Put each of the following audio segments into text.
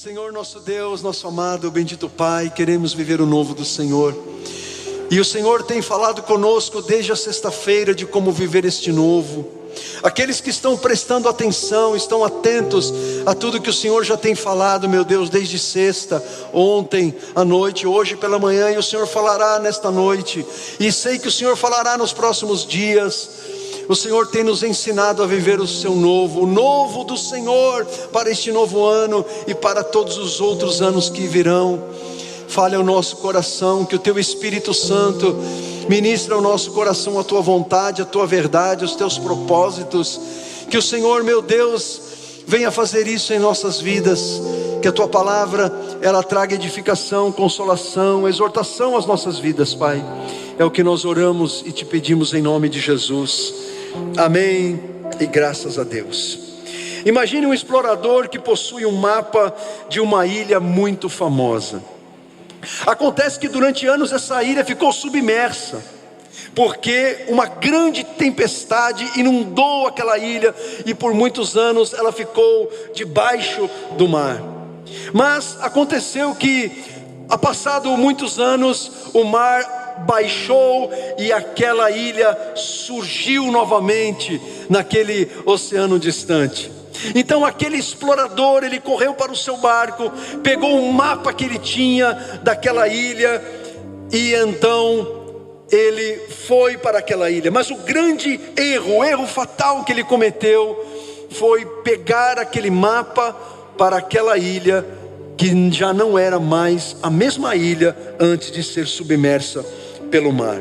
Senhor nosso Deus, nosso amado, bendito Pai, queremos viver o novo do Senhor. E o Senhor tem falado conosco desde a sexta-feira de como viver este novo. Aqueles que estão prestando atenção, estão atentos a tudo que o Senhor já tem falado, meu Deus, desde sexta, ontem à noite, hoje pela manhã, e o Senhor falará nesta noite, e sei que o Senhor falará nos próximos dias. O Senhor tem nos ensinado a viver o seu novo, o novo do Senhor para este novo ano e para todos os outros anos que virão. Fale ao nosso coração, que o Teu Espírito Santo ministre ao nosso coração a Tua vontade, a Tua verdade, os Teus propósitos. Que o Senhor, meu Deus, venha fazer isso em nossas vidas. Que a Tua palavra, ela traga edificação, consolação, exortação às nossas vidas, Pai. É o que nós oramos e Te pedimos em nome de Jesus. Amém e graças a Deus. Imagine um explorador que possui um mapa de uma ilha muito famosa. Acontece que durante anos essa ilha ficou submersa, porque uma grande tempestade inundou aquela ilha e por muitos anos ela ficou debaixo do mar. Mas aconteceu que, passado muitos anos, o mar baixou e aquela ilha surgiu novamente naquele oceano distante. Então aquele explorador, ele correu para o seu barco, pegou um mapa que ele tinha daquela ilha e então ele foi para aquela ilha. Mas o grande erro, o erro fatal que ele cometeu foi pegar aquele mapa para aquela ilha que já não era mais a mesma ilha antes de ser submersa pelo mar.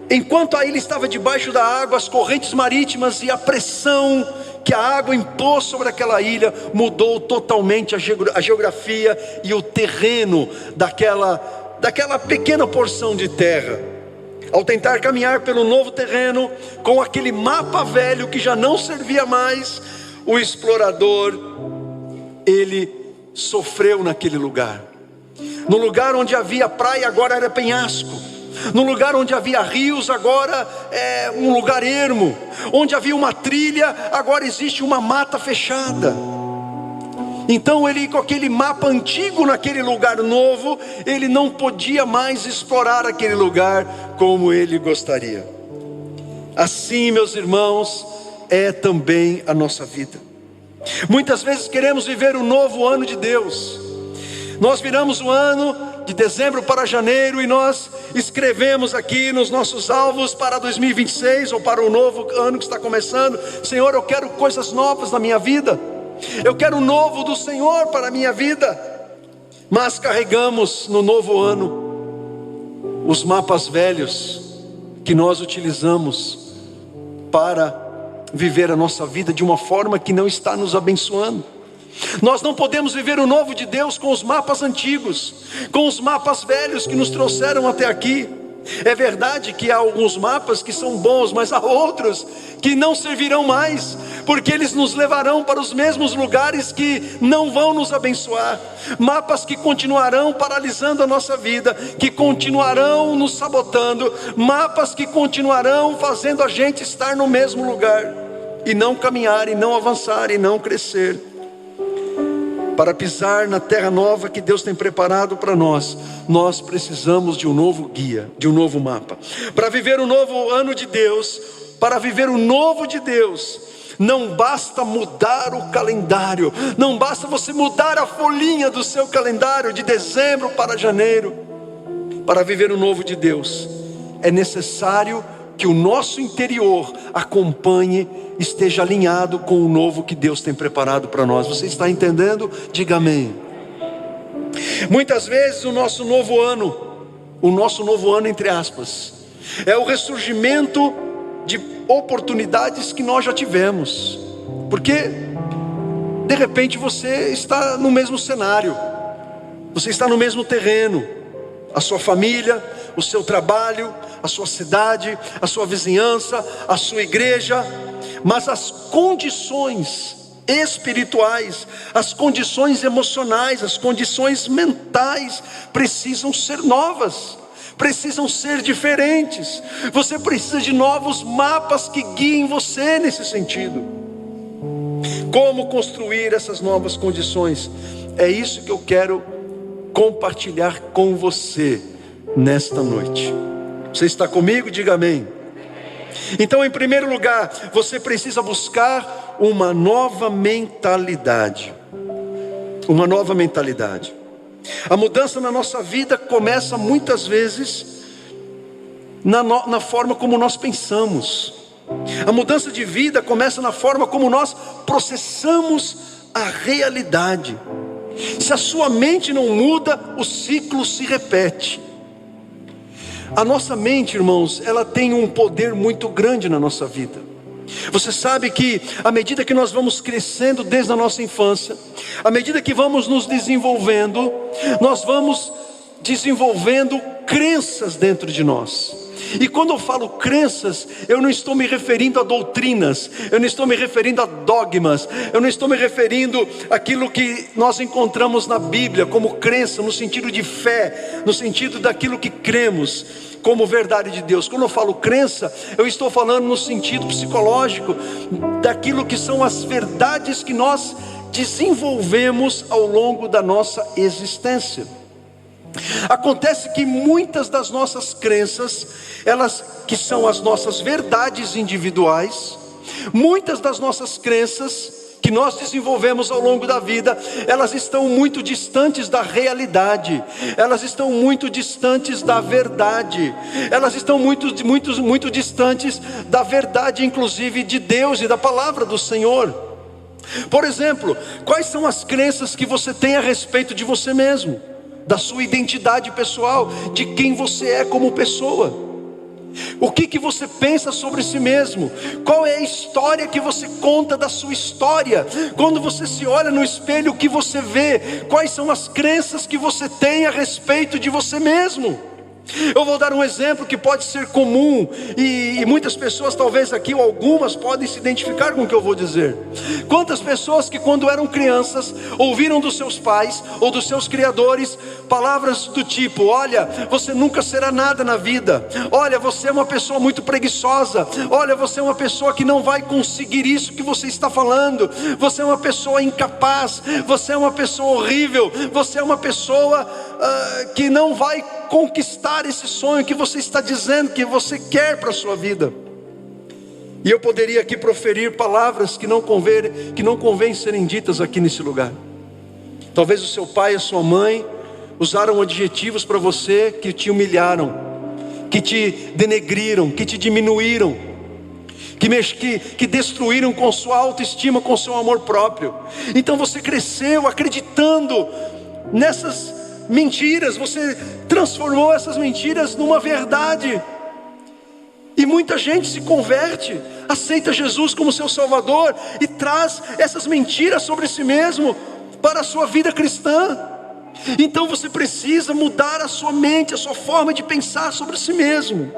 Enquanto a ilha estava debaixo da água, as correntes marítimas e a pressão que a água impôs sobre aquela ilha mudou totalmente a geografia e o terreno daquela pequena porção de terra. Ao tentar caminhar pelo novo terreno, com aquele mapa velho que já não servia mais, o explorador, ele sofreu naquele lugar. No lugar onde havia praia, agora era penhasco. No lugar onde havia rios, agora é um lugar ermo. Onde havia uma trilha, agora existe uma mata fechada. Então ele, com aquele mapa antigo naquele lugar novo, ele não podia mais explorar aquele lugar como ele gostaria. Assim, meus irmãos, é também a nossa vida. Muitas vezes queremos viver o novo ano de Deus. Nós viramos o ano de dezembro para janeiro e nós escrevemos aqui nos nossos alvos para 2026 ou para o novo ano que está começando: Senhor, eu quero coisas novas na minha vida, eu quero o novo do Senhor para a minha vida. Mas carregamos no novo ano os mapas velhos que nós utilizamos para viver a nossa vida de uma forma que não está nos abençoando. Nós não podemos viver o novo de Deus com os mapas antigos, com os mapas velhos que nos trouxeram até aqui. É verdade que há alguns mapas que são bons, mas há outros que não servirão mais, porque eles nos levarão para os mesmos lugares que não vão nos abençoar. Mapas que continuarão paralisando a nossa vida, que continuarão nos sabotando, mapas que continuarão fazendo a gente estar no mesmo lugar e não caminhar, e não avançar, e não crescer. Para pisar na terra nova que Deus tem preparado para nós, nós precisamos de um novo guia, de um novo mapa. Para viver o novo ano de Deus, para viver o novo de Deus, não basta mudar o calendário, não basta você mudar a folhinha do seu calendário de dezembro para janeiro. Para viver o novo de Deus, é necessário que o nosso interior acompanhe, esteja alinhado com o novo que Deus tem preparado para nós. Você está entendendo? Diga amém. Muitas vezes o nosso novo ano entre aspas, é o ressurgimento de oportunidades que nós já tivemos. Porque de repente você está no mesmo cenário, você está no mesmo terreno, a sua família, o seu trabalho, a sua cidade, a sua vizinhança, a sua igreja, mas as condições espirituais, as condições emocionais, as condições mentais precisam ser novas, precisam ser diferentes. Você precisa de novos mapas que guiem você nesse sentido. Como construir essas novas condições? É isso que eu quero compartilhar com você nesta noite. Você está comigo? Diga amém. Então, em primeiro lugar, você precisa buscar uma nova mentalidade. Uma nova mentalidade. A mudança na nossa vida começa muitas vezes na forma como nós pensamos. A mudança de vida começa na forma como nós processamos a realidade. Se a sua mente não muda, o ciclo se repete. A nossa mente, irmãos, ela tem um poder muito grande na nossa vida. Você sabe que à medida que nós vamos crescendo desde a nossa infância, à medida que vamos nos desenvolvendo, nós vamos desenvolvendo crenças dentro de nós. E quando eu falo crenças, eu não estou me referindo a doutrinas, eu não estou me referindo a dogmas, eu não estou me referindo àquilo que nós encontramos na Bíblia como crença, no sentido de fé, no sentido daquilo que cremos como verdade de Deus. Quando eu falo crença, eu estou falando no sentido psicológico, daquilo que são as verdades que nós desenvolvemos ao longo da nossa existência. Acontece que muitas das nossas crenças, elas que são as nossas verdades individuais, muitas das nossas crenças que nós desenvolvemos ao longo da vida, elas estão muito distantes da realidade, elas estão muito distantes da verdade, elas estão muito distantes da verdade, inclusive de Deus e da palavra do Senhor. Por exemplo, quais são as crenças que você tem a respeito de você mesmo? Da sua identidade pessoal, de quem você é como pessoa. O que você pensa sobre si mesmo? Qual é a história que você conta da sua história? Quando você se olha no espelho, o que você vê? Quais são as crenças que você tem a respeito de você mesmo? Eu vou dar um exemplo que pode ser comum e muitas pessoas, talvez aqui ou algumas, podem se identificar com o que eu vou dizer. Quantas pessoas que quando eram crianças ouviram dos seus pais ou dos seus criadores palavras do tipo: olha, você nunca será nada na vida, olha, você é uma pessoa muito preguiçosa, olha, você é uma pessoa que não vai conseguir isso que você está falando, você é uma pessoa incapaz, você é uma pessoa horrível, você é uma pessoa que não vai conquistar esse sonho que você está dizendo que você quer para a sua vida. E eu poderia aqui proferir palavras que não convém serem ditas aqui nesse lugar. Talvez o seu pai e a sua mãe usaram adjetivos para você que te humilharam, que te denegriram, que te diminuíram, que destruíram com sua autoestima, com seu amor próprio. Então você cresceu acreditando nessas mentiras, você transformou essas mentiras numa verdade. E muita gente se converte, aceita Jesus como seu Salvador e traz essas mentiras sobre si mesmo para a sua vida cristã. Então você precisa mudar a sua mente, a sua forma de pensar sobre si mesmo.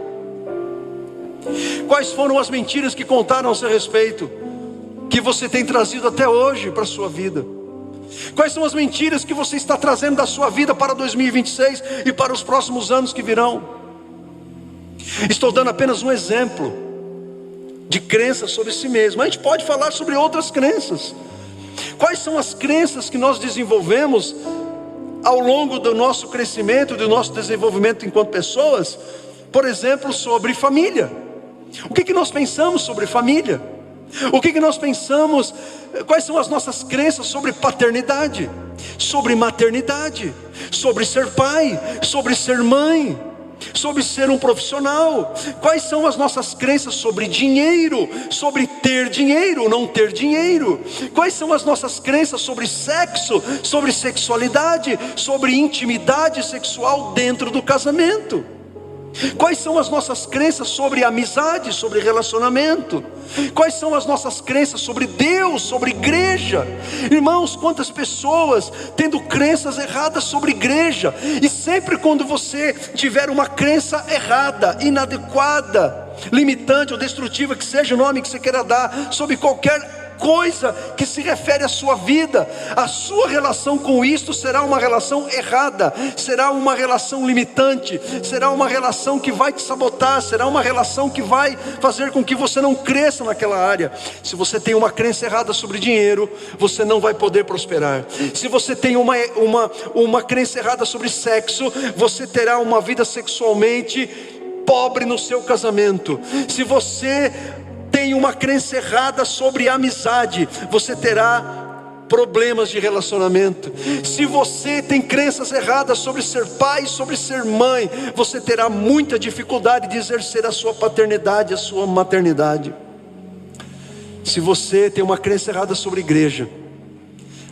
Quais foram as mentiras que contaram a seu respeito, que você tem trazido até hoje para a sua vida? Quais são as mentiras que você está trazendo da sua vida para 2026 e para os próximos anos que virão? Estou dando apenas um exemplo de crenças sobre si mesmo. A gente pode falar sobre outras crenças. Quais são as crenças que nós desenvolvemos ao longo do nosso crescimento, do nosso desenvolvimento enquanto pessoas? Por exemplo, sobre família. O que nós pensamos sobre família? O que nós pensamos? Quais são as nossas crenças sobre paternidade, sobre maternidade, sobre ser pai, sobre ser mãe, sobre ser um profissional? Quais são as nossas crenças sobre dinheiro, sobre ter dinheiro, não ter dinheiro? Quais são as nossas crenças sobre sexo, sobre sexualidade, sobre intimidade sexual dentro do casamento? Quais são as nossas crenças sobre amizade, sobre relacionamento? Quais são as nossas crenças sobre Deus, sobre igreja? Irmãos, quantas pessoas tendo crenças erradas sobre igreja. E sempre quando você tiver uma crença errada, inadequada, limitante ou destrutiva, que seja o nome que você queira dar, sobre qualquer coisa que se refere à sua vida. A sua relação com isto será uma relação errada, será uma relação limitante, será uma relação que vai te sabotar, será uma relação que vai fazer com que você não cresça naquela área. Se você tem uma crença errada sobre dinheiro, você não vai poder prosperar. Se você tem uma crença errada sobre sexo, você terá uma vida sexualmente pobre no seu casamento. Se você tem uma crença errada sobre amizade, você terá problemas de relacionamento. Se você tem crenças erradas sobre ser pai, sobre ser mãe, você terá muita dificuldade de exercer a sua paternidade, a sua maternidade. Se você tem uma crença errada sobre igreja,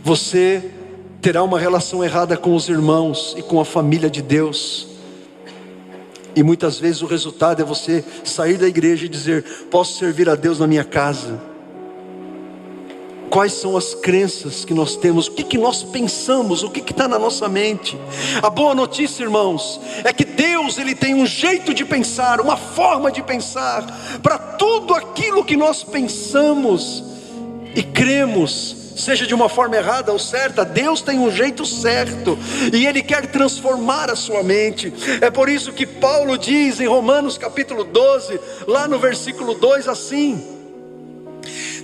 você terá uma relação errada com os irmãos e com a família de Deus. E muitas vezes o resultado é você sair da igreja e dizer: posso servir a Deus na minha casa. Quais são as crenças que nós temos? O que nós pensamos? O que está na nossa mente? A boa notícia, irmãos, é que Deus, Ele tem um jeito de pensar, uma forma de pensar para tudo aquilo que nós pensamos e cremos. Seja de uma forma errada ou certa, Deus tem um jeito certo, e Ele quer transformar a sua mente. É por isso que Paulo diz em Romanos capítulo 12, lá no versículo 2 assim: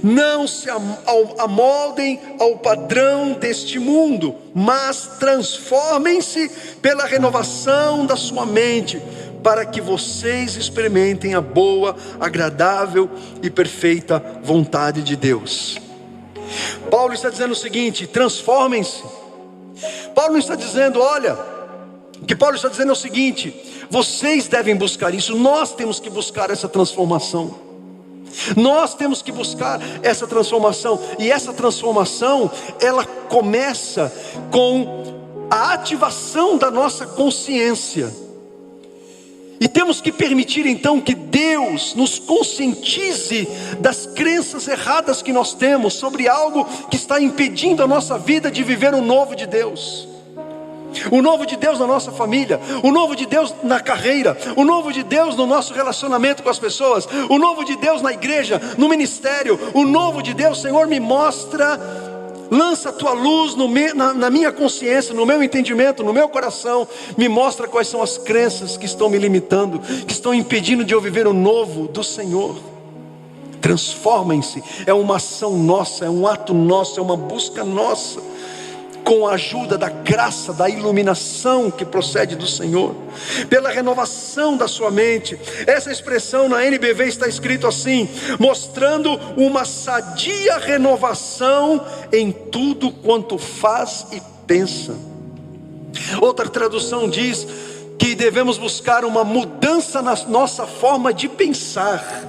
não se amoldem ao padrão deste mundo, mas transformem-se pela renovação da sua mente, para que vocês experimentem a boa, agradável e perfeita vontade de Deus. Paulo está dizendo o seguinte: transformem-se. Paulo não está dizendo, olha, o que Paulo está dizendo é o seguinte: vocês devem buscar isso, nós temos que buscar essa transformação. Nós temos que buscar essa transformação. E essa transformação, ela começa com a ativação da nossa consciência. E temos que permitir então que Deus nos conscientize das crenças erradas que nós temos sobre algo que está impedindo a nossa vida de viver o novo de Deus. O novo de Deus na nossa família, o novo de Deus na carreira, o novo de Deus no nosso relacionamento com as pessoas, o novo de Deus na igreja, no ministério, o novo de Deus. Senhor, me mostra, lança a tua luz na minha consciência, no meu entendimento, no meu coração. Me mostra quais são as crenças que estão me limitando, que estão impedindo de eu viver o novo do Senhor. Transformem-se. É uma ação nossa, é um ato nosso, é uma busca nossa, com a ajuda da graça, da iluminação que procede do Senhor, pela renovação da sua mente. Essa expressão na NBV está escrito assim: mostrando uma sadia renovação em tudo quanto faz e pensa. Outra tradução diz que devemos buscar uma mudança na nossa forma de pensar.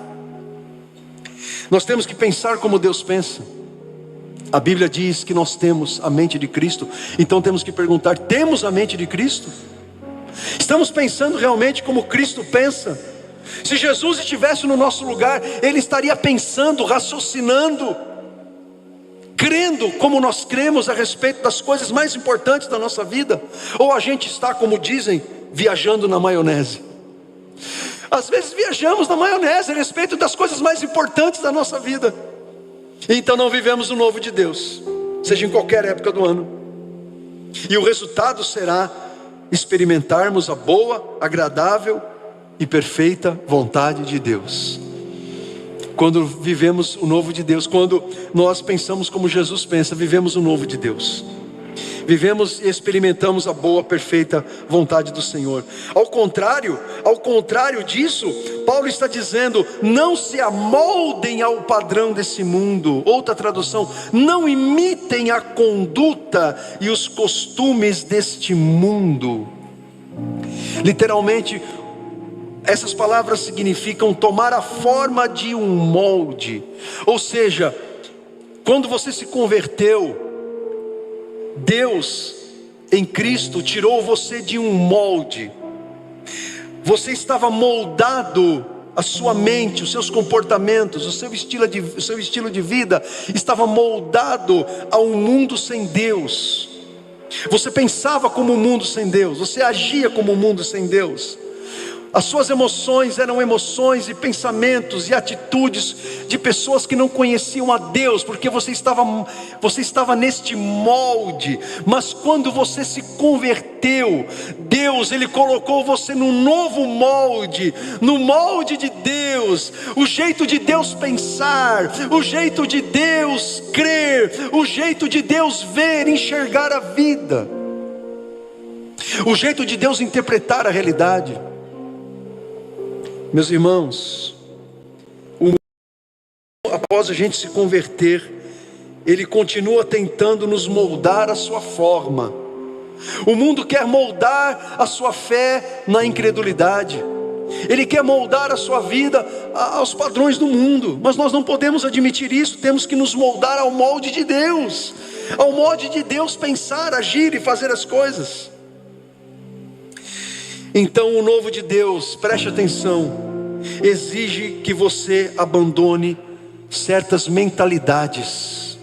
Nós temos que pensar como Deus pensa. A Bíblia diz que nós temos a mente de Cristo. Então temos que perguntar: temos a mente de Cristo? Estamos pensando realmente como Cristo pensa? Se Jesus estivesse no nosso lugar, Ele estaria pensando, raciocinando, crendo como nós cremos a respeito das coisas mais importantes da nossa vida? Ou a gente está, como dizem, viajando na maionese? Às vezes viajamos na maionese a respeito das coisas mais importantes da nossa vida. Então não vivemos o novo de Deus, seja em qualquer época do ano. E o resultado será experimentarmos a boa, agradável e perfeita vontade de Deus. Quando vivemos o novo de Deus, quando nós pensamos como Jesus pensa, vivemos o novo de Deus. Vivemos e experimentamos a boa, perfeita vontade do Senhor. Ao contrário disso, Paulo está dizendo: não se amoldem ao padrão desse mundo. Outra tradução: não imitem a conduta e os costumes deste mundo. Literalmente, essas palavras significam tomar a forma de um molde. Ou seja, quando você se converteu, Deus em Cristo tirou você de um molde. Você estava moldado, a sua mente, os seus comportamentos, o seu estilo de vida estava moldado a um mundo sem Deus. Você pensava como um mundo sem Deus, você agia como um mundo sem Deus. As suas emoções eram emoções e pensamentos e atitudes de pessoas que não conheciam a Deus, porque você estava neste molde. Mas quando você se converteu, Deus, Ele colocou você num novo molde, no molde de Deus. O jeito de Deus pensar, o jeito de Deus crer, o jeito de Deus ver, enxergar a vida, o jeito de Deus interpretar a realidade. Meus irmãos, após a gente se converter, ele continua tentando nos moldar a sua forma. O mundo quer moldar a sua fé na incredulidade. Ele quer moldar a sua vida aos padrões do mundo. Mas nós não podemos admitir isso. Temos que nos moldar ao molde de Deus, ao molde de Deus pensar, agir e fazer as coisas. Então o novo de Deus, preste atenção, exige que você abandone certas mentalidades.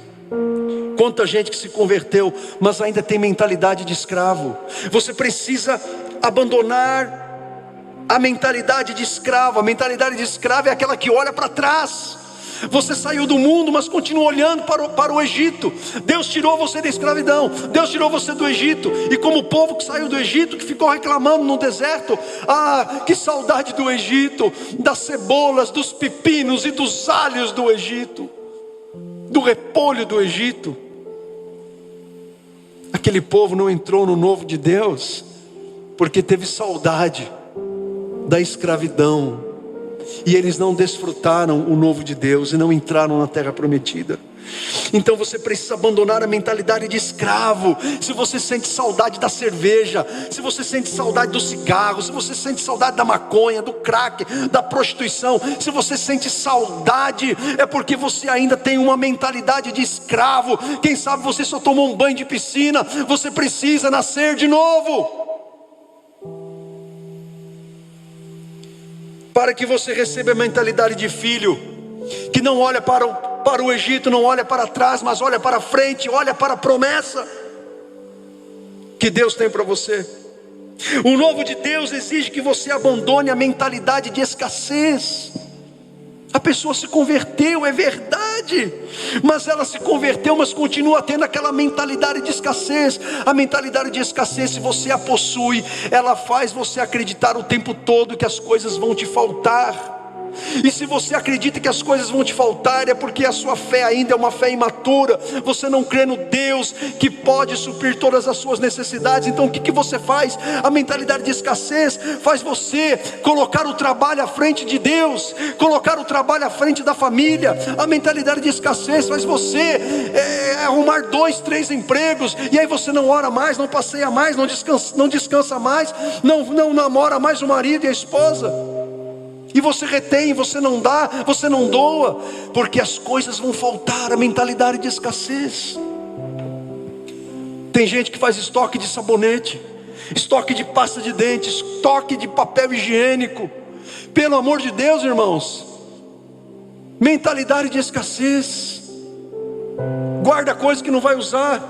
Quanta gente que se converteu, mas ainda tem mentalidade de escravo. Você precisa abandonar a mentalidade de escravo. A mentalidade de escravo é aquela que olha para trás. Você saiu do mundo, mas continua olhando para o Egito. Deus tirou você da escravidão, Deus tirou você do Egito. E como o povo que saiu do Egito, que ficou reclamando no deserto: ah, que saudade do Egito, das cebolas, dos pepinos e dos alhos do Egito, do repolho do Egito. Aquele povo não entrou no novo de Deus porque teve saudade da escravidão, e eles não desfrutaram o novo de Deus e não entraram na terra prometida. Então você precisa abandonar a mentalidade de escravo. Se você sente saudade da cerveja, se você sente saudade do cigarro, se você sente saudade da maconha, do crack, da prostituição, se você sente saudade, é porque você ainda tem uma mentalidade de escravo. Quem sabe você só tomou um banho de piscina. Você precisa nascer de novo, para que você receba a mentalidade de filho, que não olha para o Egito, não olha para trás, mas olha para frente, olha para a promessa que Deus tem para você. O novo de Deus exige que você abandone a mentalidade de escassez. A pessoa se converteu, é verdade, mas ela se converteu, mas continua tendo aquela mentalidade de escassez. A mentalidade de escassez, se você a possui, ela faz você acreditar o tempo todo que as coisas vão te faltar. E se você acredita que as coisas vão te faltar, é porque a sua fé ainda é uma fé imatura. Você não crê no Deus que pode suprir todas as suas necessidades. Então o que você faz? A mentalidade de escassez faz você colocar o trabalho à frente de Deus, colocar o trabalho à frente da família. A mentalidade de escassez faz você arrumar 2, 3 empregos, e aí você não ora mais, não passeia mais, não descansa mais, não namora mais o marido e a esposa. E você retém, você não dá, você não doa, porque as coisas vão faltar. A mentalidade de escassez. Tem gente que faz estoque de sabonete, estoque de pasta de dente, estoque de papel higiênico. Pelo amor de Deus, irmãos, mentalidade de escassez. Guarda coisa que não vai usar.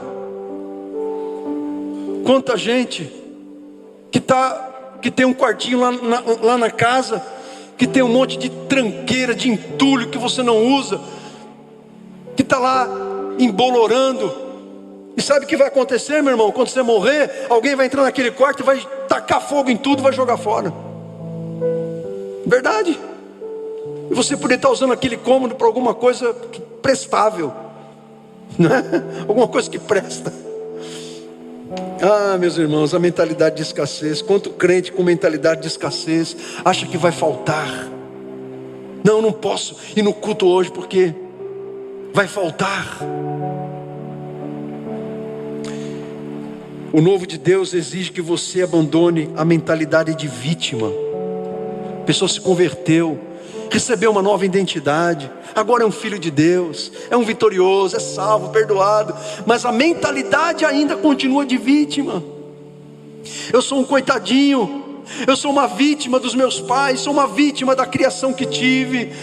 Quanta gente que tem um quartinho lá na casa, que tem um monte de tranqueira, de entulho que você não usa, que está lá embolorando. E sabe o que vai acontecer, meu irmão? Quando você morrer, alguém vai entrar naquele quarto e vai tacar fogo em tudo, vai jogar fora. Verdade. E você poderia estar usando aquele cômodo para alguma coisa prestável, né? Alguma coisa que presta. Ah, meus irmãos, a mentalidade de escassez. Quanto crente com mentalidade de escassez acha que vai faltar? Não posso ir no culto hoje porque vai faltar. O novo de Deus exige que você abandone a mentalidade de vítima. A pessoa se converteu, recebeu uma nova identidade, agora é um filho de Deus, é um vitorioso, é salvo, perdoado, mas a mentalidade ainda continua de vítima. Eu sou um coitadinho, Eu sou uma vítima dos meus pais, sou uma vítima da criação que tive.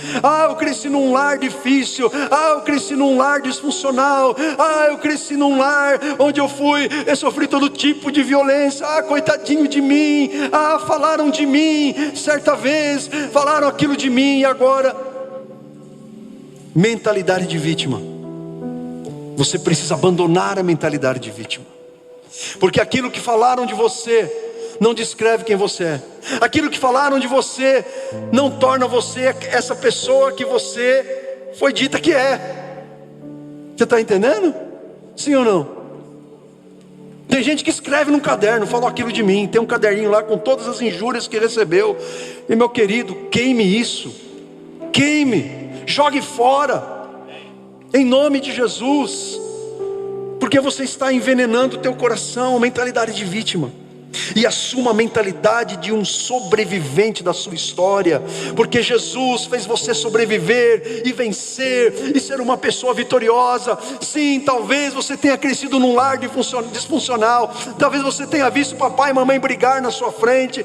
Eu cresci num lar difícil. Eu cresci num lar disfuncional. Eu cresci num lar onde eu sofri todo tipo de violência. Coitadinho de mim. Falaram de mim certa vez, falaram aquilo de mim, e agora? Mentalidade de vítima. Você precisa abandonar a mentalidade de vítima, porque aquilo que falaram de você não descreve quem você é. Aquilo que falaram de você não torna você essa pessoa que você foi dita que é. Você está entendendo? Sim ou não? Tem gente que escreve num caderno, falou aquilo de mim, tem um caderninho lá com todas as injúrias que recebeu. E meu querido, queime isso. Queime, jogue fora, em nome de Jesus, porque você está envenenando o teu coração. Mentalidade de vítima. E assuma a mentalidade de um sobrevivente da sua história, porque Jesus fez você sobreviver e vencer e ser uma pessoa vitoriosa. Sim, talvez você tenha crescido num lar disfuncional, talvez você tenha visto papai e mamãe brigar na sua frente,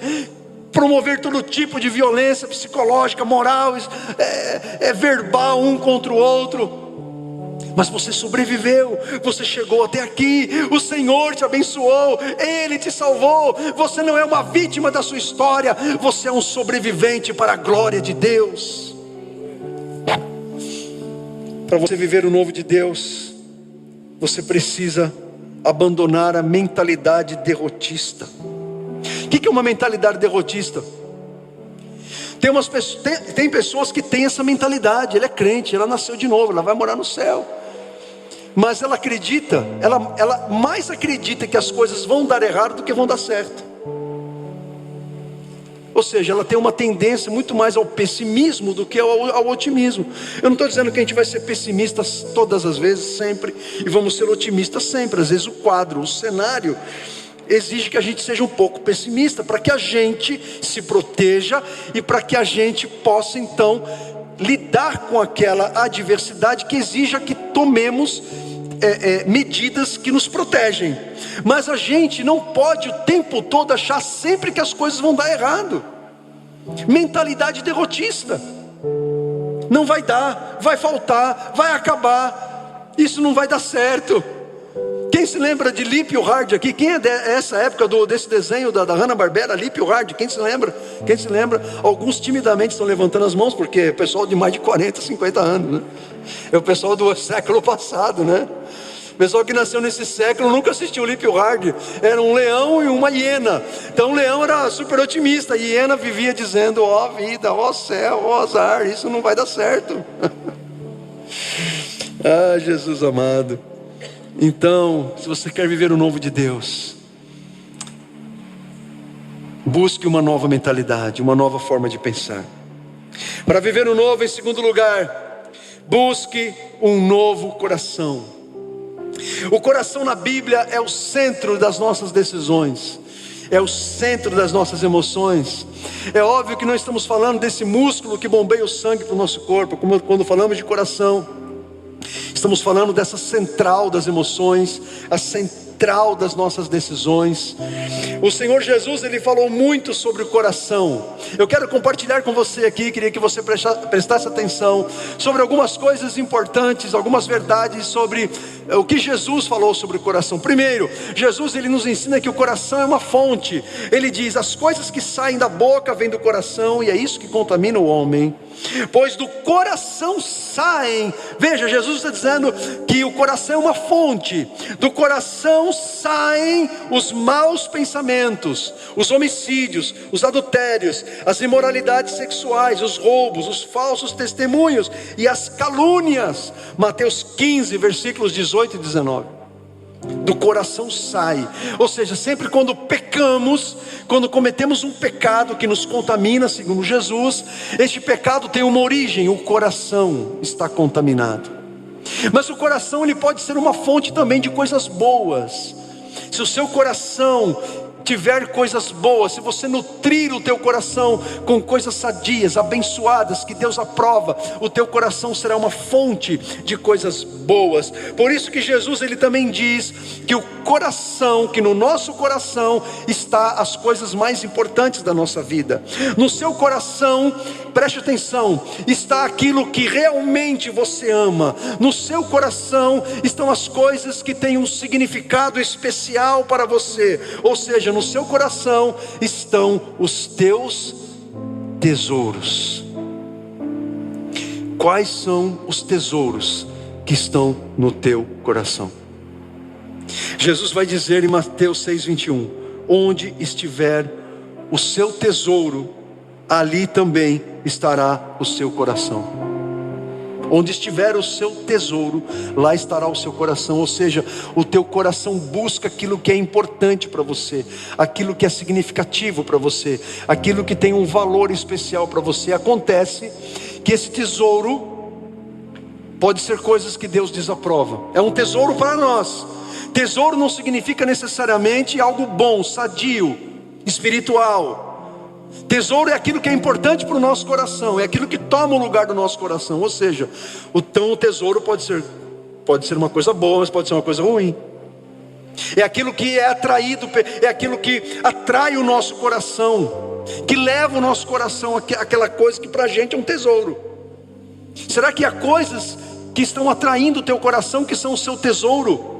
promover todo tipo de violência psicológica, moral, verbal, um contra o outro. Mas você sobreviveu, você chegou até aqui, o Senhor te abençoou, Ele te salvou. Você não é uma vítima da sua história, você é um sobrevivente para a glória de Deus. Para você viver o novo de Deus, você precisa abandonar a mentalidade derrotista. O que é uma mentalidade derrotista? Tem pessoas que têm essa mentalidade. Ela é crente, ela nasceu de novo, ela vai morar no céu, mas ela acredita, ela mais acredita que as coisas vão dar errado do que vão dar certo. Ou seja, ela tem uma tendência muito mais ao pessimismo do que ao otimismo. Eu não estou dizendo que a gente vai ser pessimista todas as vezes, sempre, e vamos ser otimistas sempre. Às vezes o cenário exige que a gente seja um pouco pessimista, para que a gente se proteja e para que a gente possa então lidar com aquela adversidade que exija que tomemos medidas que nos protegem. Mas a gente não pode o tempo todo achar sempre que as coisas vão dar errado. Mentalidade derrotista. Não vai dar, vai faltar, vai acabar, isso não vai dar certo. Quem se lembra de Lip e o Hard aqui? Quem é dessa época desse desenho da Hanna-Barbera, Lip e o Hard? Quem se lembra? Quem se lembra? Alguns timidamente estão levantando as mãos, porque é pessoal de mais de 40, 50 anos, né? É o pessoal do século passado, né? O pessoal que nasceu nesse século nunca assistiu Lip e o Hard. Era um leão e uma hiena. Então o leão era super otimista, a hiena vivia dizendo: ó vida, ó céu, ó azar, isso não vai dar certo. Jesus amado. Então, se você quer viver o novo de Deus, busque uma nova mentalidade, uma nova forma de pensar. Para viver o novo, em segundo lugar, busque um novo coração. O coração na Bíblia é o centro das nossas decisões, é o centro das nossas emoções. É óbvio que nós estamos falando desse músculo que bombeia o sangue para o nosso corpo, como quando falamos de coração. Estamos falando dessa central das emoções, a central das nossas decisões. O Senhor Jesus, Ele falou muito sobre o coração. Eu quero compartilhar com você aqui, queria que você prestasse atenção sobre algumas coisas importantes, algumas verdades sobre o que Jesus falou sobre o coração. Primeiro, Jesus Ele nos ensina que o coração é uma fonte. Ele diz: as coisas que saem da boca vêm do coração, e é isso que contamina o homem. Pois do coração saem, veja, Jesus está dizendo que o coração é uma fonte. Do coração saem os maus pensamentos, os homicídios, os adultérios, as imoralidades sexuais, os roubos, os falsos testemunhos e as calúnias. Mateus 15, versículos 18 e 19. Do coração sai. Ou seja, sempre quando pecamos, quando cometemos um pecado que nos contamina, segundo Jesus, este pecado tem uma origem: o coração está contaminado. Mas o coração ele pode ser uma fonte também de coisas boas. Se o seu coração tiver coisas boas, se você nutrir o teu coração com coisas sadias, abençoadas, que Deus aprova, o teu coração será uma fonte de coisas boas. Por isso que Jesus, ele também diz que o coração, que no nosso coração está as coisas mais importantes da nossa vida. No seu coração, preste atenção, está aquilo que realmente você ama. No seu coração estão as coisas que têm um significado especial para você. Ou seja, no seu coração estão os teus tesouros. Quais são os tesouros que estão no teu coração? Jesus vai dizer em Mateus 6:21: onde estiver o seu tesouro, ali também estará o seu coração. Onde estiver o seu tesouro, lá estará o seu coração. Ou seja, o teu coração busca aquilo que é importante para você, aquilo que é significativo para você, aquilo que tem um valor especial para você. Acontece que esse tesouro pode ser coisas que Deus desaprova. É um tesouro para nós. Tesouro não significa necessariamente algo bom, sadio, espiritual. Tesouro é aquilo que é importante para o nosso coração, é aquilo que toma o lugar do nosso coração. Ou seja, o tesouro pode ser uma coisa boa, mas pode ser uma coisa ruim. É aquilo que é atraído, é aquilo que atrai o nosso coração, que leva o nosso coração àquela coisa que para a gente é um tesouro. Será que há coisas que estão atraindo o teu coração, que são o seu tesouro,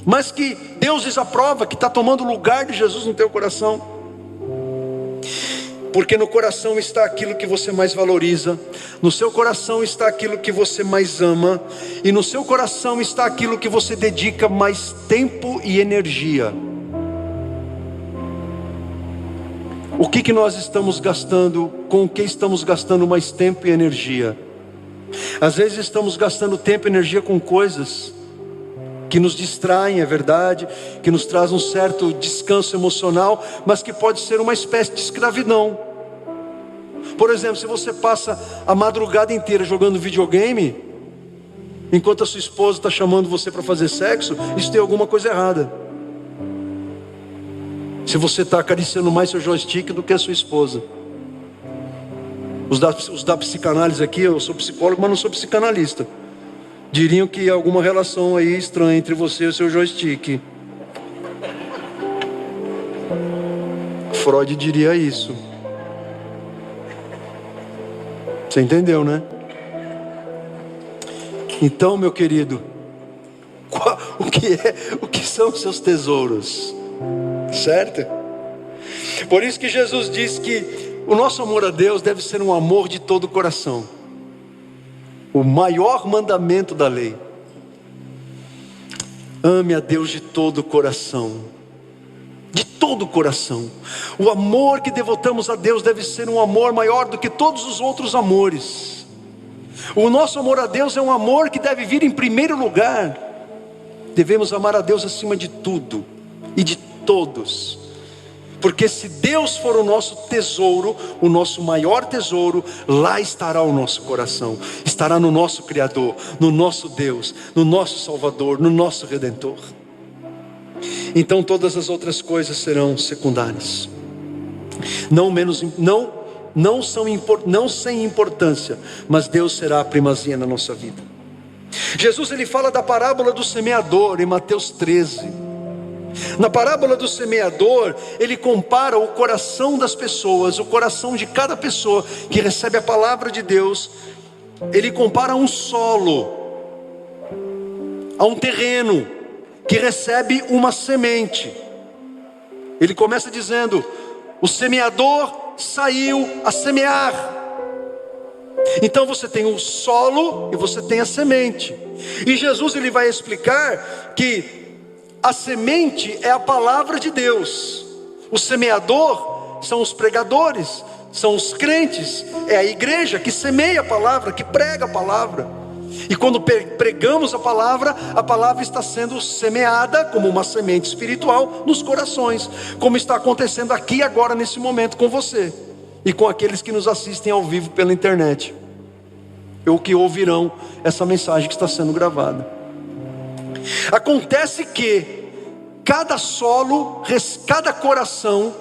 mas que Deus desaprova, que está tomando o lugar de Jesus no teu coração? Porque no coração está aquilo que você mais valoriza, no seu coração está aquilo que você mais ama, e no seu coração está aquilo que você dedica mais tempo e energia. O que nós estamos gastando, com o que estamos gastando mais tempo e energia? Às vezes estamos gastando tempo e energia com coisas que nos distraem, é verdade, que nos traz um certo descanso emocional, mas que pode ser uma espécie de escravidão. Por exemplo, se você passa a madrugada inteira jogando videogame, enquanto a sua esposa está chamando você para fazer sexo, isso tem alguma coisa errada. Se você está acariciando mais seu joystick do que a sua esposa. Os da psicanálise aqui, eu sou psicólogo, mas não sou psicanalista, diriam que há alguma relação aí estranha entre você e o seu joystick. Freud diria isso. Você entendeu, né? Então, meu querido, o que são os seus tesouros? Certo? Por isso que Jesus diz que o nosso amor a Deus deve ser um amor de todo o coração. O maior mandamento da lei: ame a Deus de todo o coração. De todo o coração. O amor que devotamos a Deus deve ser um amor maior do que todos os outros amores. O nosso amor a Deus é um amor que deve vir em primeiro lugar. Devemos amar a Deus acima de tudo e de todos. Porque se Deus for o nosso tesouro, o nosso maior tesouro, lá estará o nosso coração. Estará no nosso Criador, no nosso Deus, no nosso Salvador, no nosso Redentor. Então todas as outras coisas serão secundárias. Não sem importância, mas Deus será a primazia na nossa vida. Jesus, ele fala da parábola do semeador em Mateus 13. Na parábola do semeador, ele compara o coração das pessoas, o coração de cada pessoa que recebe a palavra de Deus. Ele compara a um solo, a um terreno que recebe uma semente. Ele começa dizendo: o semeador saiu a semear. Então você tem o solo e você tem a semente. E Jesus, ele vai explicar que a semente é a palavra de Deus. O semeador são os pregadores, são os crentes, é a igreja que semeia a palavra, que prega a palavra. E quando pregamos a palavra está sendo semeada como uma semente espiritual nos corações, como está acontecendo aqui agora nesse momento com você e com aqueles que nos assistem ao vivo pela internet, ou que ouvirão essa mensagem que está sendo gravada. Acontece que cada solo, cada coração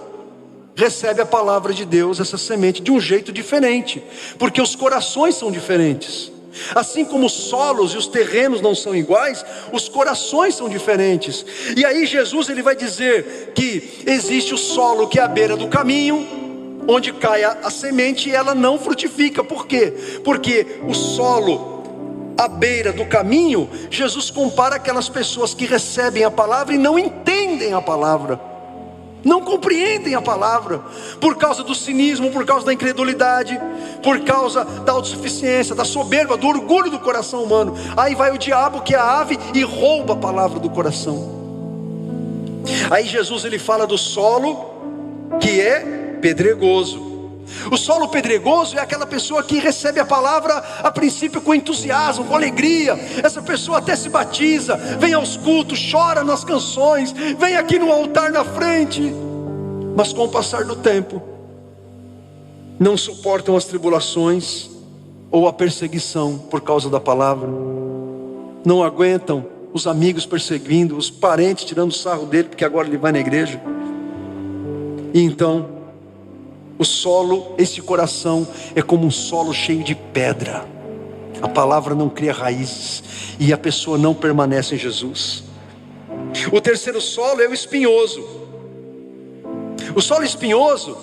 recebe a palavra de Deus, essa semente, de um jeito diferente, porque os corações são diferentes. Assim como os solos e os terrenos não são iguais, os corações são diferentes. E aí Jesus ele vai dizer que existe o solo que é à beira do caminho, onde cai a semente e ela não frutifica. Por quê? Porque o solo à beira do caminho, Jesus compara aquelas pessoas que recebem a palavra e não entendem a palavra, não compreendem a palavra, por causa do cinismo, por causa da incredulidade, por causa da autossuficiência, da soberba, do orgulho do coração humano. Aí vai o diabo, que é a ave, e rouba a palavra do coração. Aí Jesus ele fala do solo que é pedregoso. O solo pedregoso é aquela pessoa que recebe a palavra a princípio com entusiasmo, com alegria. Essa pessoa até se batiza, vem aos cultos, chora nas canções, vem aqui no altar na frente, mas com o passar do tempo não suportam as tribulações ou a perseguição por causa da palavra, não aguentam os amigos perseguindo, os parentes tirando sarro dele porque agora ele vai na igreja. E então o solo, esse coração é como um solo cheio de pedra. A palavra não cria raízes e a pessoa não permanece em Jesus. O terceiro solo é o espinhoso. O solo espinhoso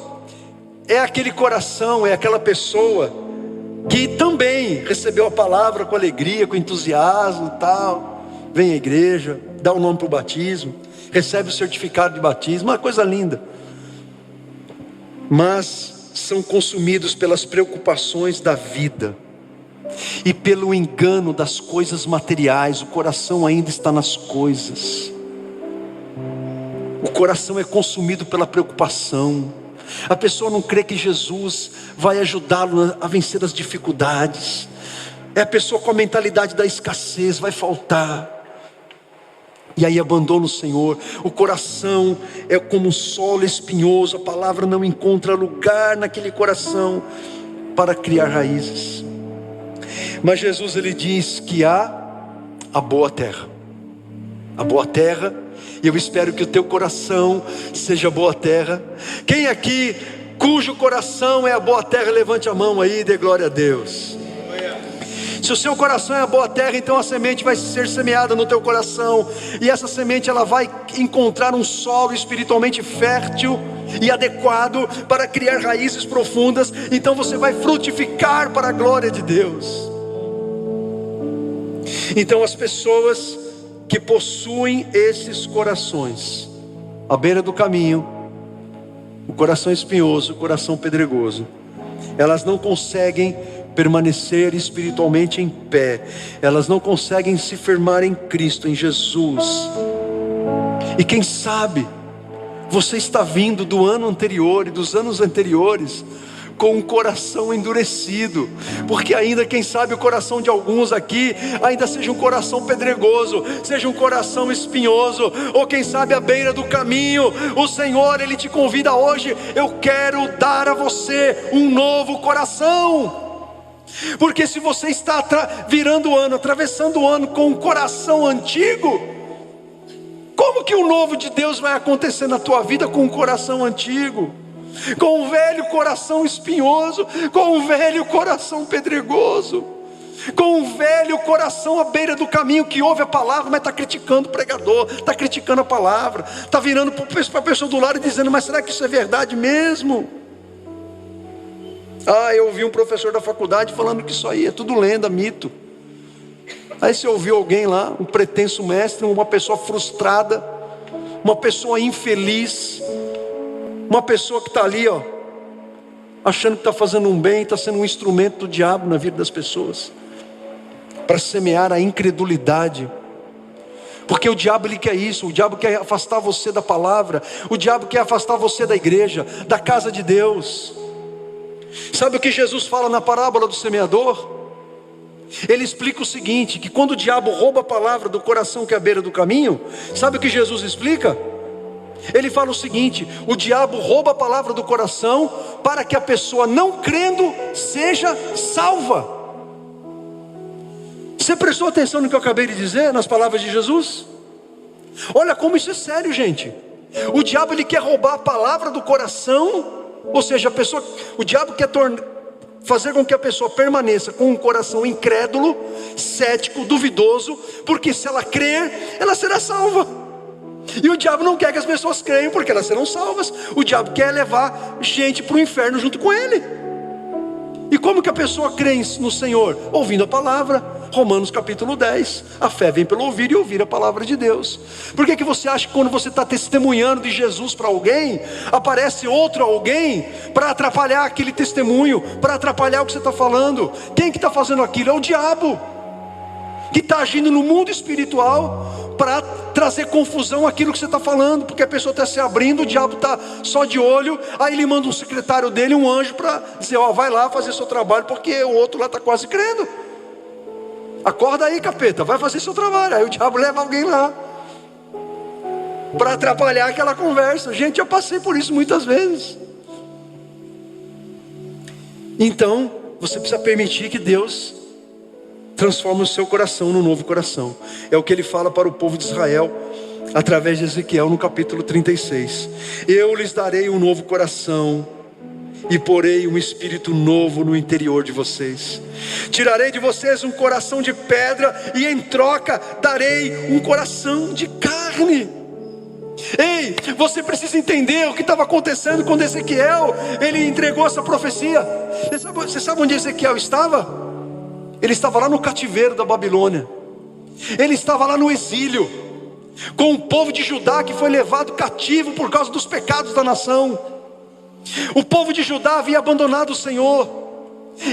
é aquele coração, é aquela pessoa que também recebeu a palavra com alegria, com entusiasmo e tal, vem à igreja, dá o nome para o batismo, recebe o certificado de batismo, uma coisa linda, mas são consumidos pelas preocupações da vida e pelo engano das coisas materiais. O coração ainda está nas coisas, o coração é consumido pela preocupação. A pessoa não crê que Jesus vai ajudá-lo a vencer as dificuldades. É a pessoa com a mentalidade da escassez, vai faltar, e aí abandona o Senhor. O coração é como um solo espinhoso, a palavra não encontra lugar naquele coração para criar raízes. Mas Jesus ele diz que há a boa terra. A boa terra, e eu espero que o teu coração seja boa terra. Quem aqui cujo coração é a boa terra, levante a mão aí e dê glória a Deus. Se o seu coração é a boa terra, então a semente vai ser semeada no teu coração, e essa semente ela vai encontrar um solo espiritualmente fértil e adequado para criar raízes profundas. Então você vai frutificar para a glória de Deus. Então as pessoas que possuem esses corações à beira do caminho, o coração espinhoso, o coração pedregoso, elas não conseguem permanecer espiritualmente em pé, elas não conseguem se firmar em Cristo, em Jesus. E quem sabe você está vindo do ano anterior e dos anos anteriores com um coração endurecido, porque ainda, quem sabe, o coração de alguns aqui ainda seja um coração pedregoso, seja um coração espinhoso, ou quem sabe à beira do caminho. O Senhor ele te convida hoje: eu quero dar a você um novo coração. Porque se você está virando o ano, atravessando o ano com um coração antigo, como que o novo de Deus vai acontecer na tua vida com um coração antigo? Com um velho coração espinhoso, com um velho coração pedregoso, com um velho coração à beira do caminho, que ouve a palavra, mas está criticando o pregador, está criticando a palavra, está virando para a pessoa do lado e dizendo: mas será que isso é verdade mesmo? Eu ouvi um professor da faculdade falando que isso aí é tudo lenda, mito. Aí você ouviu alguém lá, um pretenso mestre, uma pessoa frustrada, uma pessoa infeliz, uma pessoa que está ali, achando que está fazendo um bem, está sendo um instrumento do diabo na vida das pessoas, para semear a incredulidade. Porque o diabo ele quer isso, o diabo quer afastar você da palavra, o diabo quer afastar você da igreja, da casa de Deus. Sabe o que Jesus fala na parábola do semeador? Ele explica o seguinte: que quando o diabo rouba a palavra do coração que é à beira do caminho, sabe o que Jesus explica? Ele fala o seguinte: o diabo rouba a palavra do coração para que a pessoa não crendo seja salva. Você prestou atenção no que eu acabei de dizer, nas palavras de Jesus? Olha como isso é sério, gente. O diabo, ele quer roubar a palavra do coração. Ou seja, o diabo quer fazer com que a pessoa permaneça com um coração incrédulo, cético, duvidoso, porque se ela crer, ela será salva. E o diabo não quer que as pessoas creiam, porque elas serão salvas. O diabo quer levar gente para o inferno junto com ele. E como que a pessoa crê no Senhor? Ouvindo a palavra. Romanos capítulo 10, a fé vem pelo ouvir e ouvir a palavra de Deus. Por que você acha que quando você está testemunhando de Jesus para alguém, aparece outro alguém para atrapalhar aquele testemunho, para atrapalhar o que você está falando? Quem que está fazendo aquilo? É o diabo, que está agindo no mundo espiritual para trazer confusão àquilo que você está falando, porque a pessoa está se abrindo, o diabo está só de olho, aí ele manda um secretário dele, um anjo, para dizer, vai lá fazer seu trabalho, porque o outro lá está quase crendo. Acorda aí, capeta, vai fazer seu trabalho. Aí o diabo leva alguém lá para atrapalhar aquela conversa. Gente, eu passei por isso muitas vezes. Então, você precisa permitir que Deus transforme o seu coração num novo coração. É o que ele fala para o povo de Israel através de Ezequiel no capítulo 36. Eu lhes darei um novo coração e porei um espírito novo no interior de vocês. Tirarei de vocês um coração de pedra e em troca darei um coração de carne. Ei, você precisa entender o que estava acontecendo quando Ezequiel, ele entregou essa profecia. Você sabe onde Ezequiel estava? Ele estava lá no cativeiro da Babilônia. Ele estava lá no exílio, com o povo de Judá que foi levado cativo por causa dos pecados da nação. O povo de Judá havia abandonado o Senhor.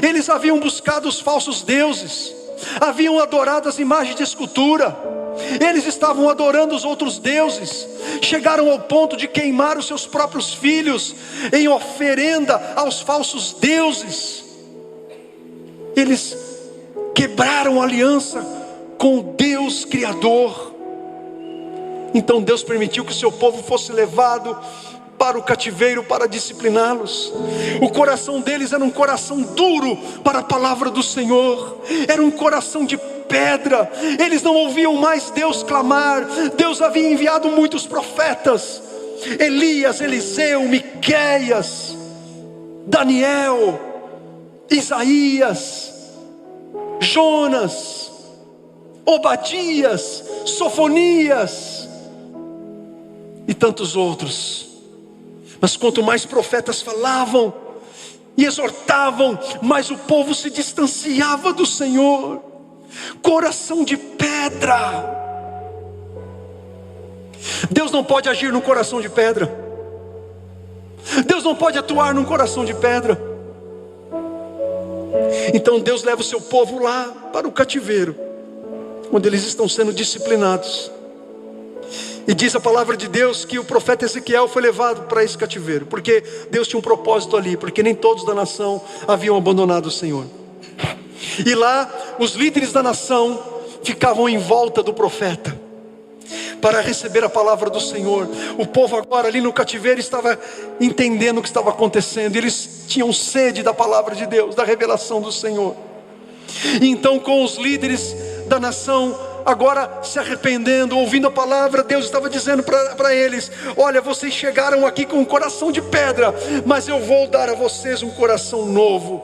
Eles haviam buscado os falsos deuses, haviam adorado as imagens de escultura, eles estavam adorando os outros deuses. Chegaram ao ponto de queimar os seus próprios filhos em oferenda aos falsos deuses. Eles quebraram a aliança com o Deus Criador. Então Deus permitiu que o seu povo fosse levado para o cativeiro para discipliná-los. O coração deles era um coração duro para a palavra do Senhor, era um coração de pedra. Eles não ouviam mais Deus clamar. Deus havia enviado muitos profetas: Elias, Eliseu, Miqueias, Daniel, Isaías, Jonas, Obadias, Sofonias e tantos outros. Mas quanto mais profetas falavam e exortavam, mais o povo se distanciava do Senhor. Coração de pedra. Deus não pode agir num coração de pedra. Deus não pode atuar num coração de pedra. Então Deus leva o seu povo lá para o cativeiro, onde eles estão sendo disciplinados. E diz a palavra de Deus que o profeta Ezequiel foi levado para esse cativeiro, porque Deus tinha um propósito ali, porque nem todos da nação haviam abandonado o Senhor. E lá os líderes da nação ficavam em volta do profeta para receber a palavra do Senhor. O povo agora ali no cativeiro estava entendendo o que estava acontecendo. Eles tinham sede da palavra de Deus, da revelação do Senhor. E então, com os líderes da nação agora se arrependendo, ouvindo a palavra, Deus estava dizendo para eles: olha, vocês chegaram aqui com um coração de pedra, mas eu vou dar a vocês um coração novo,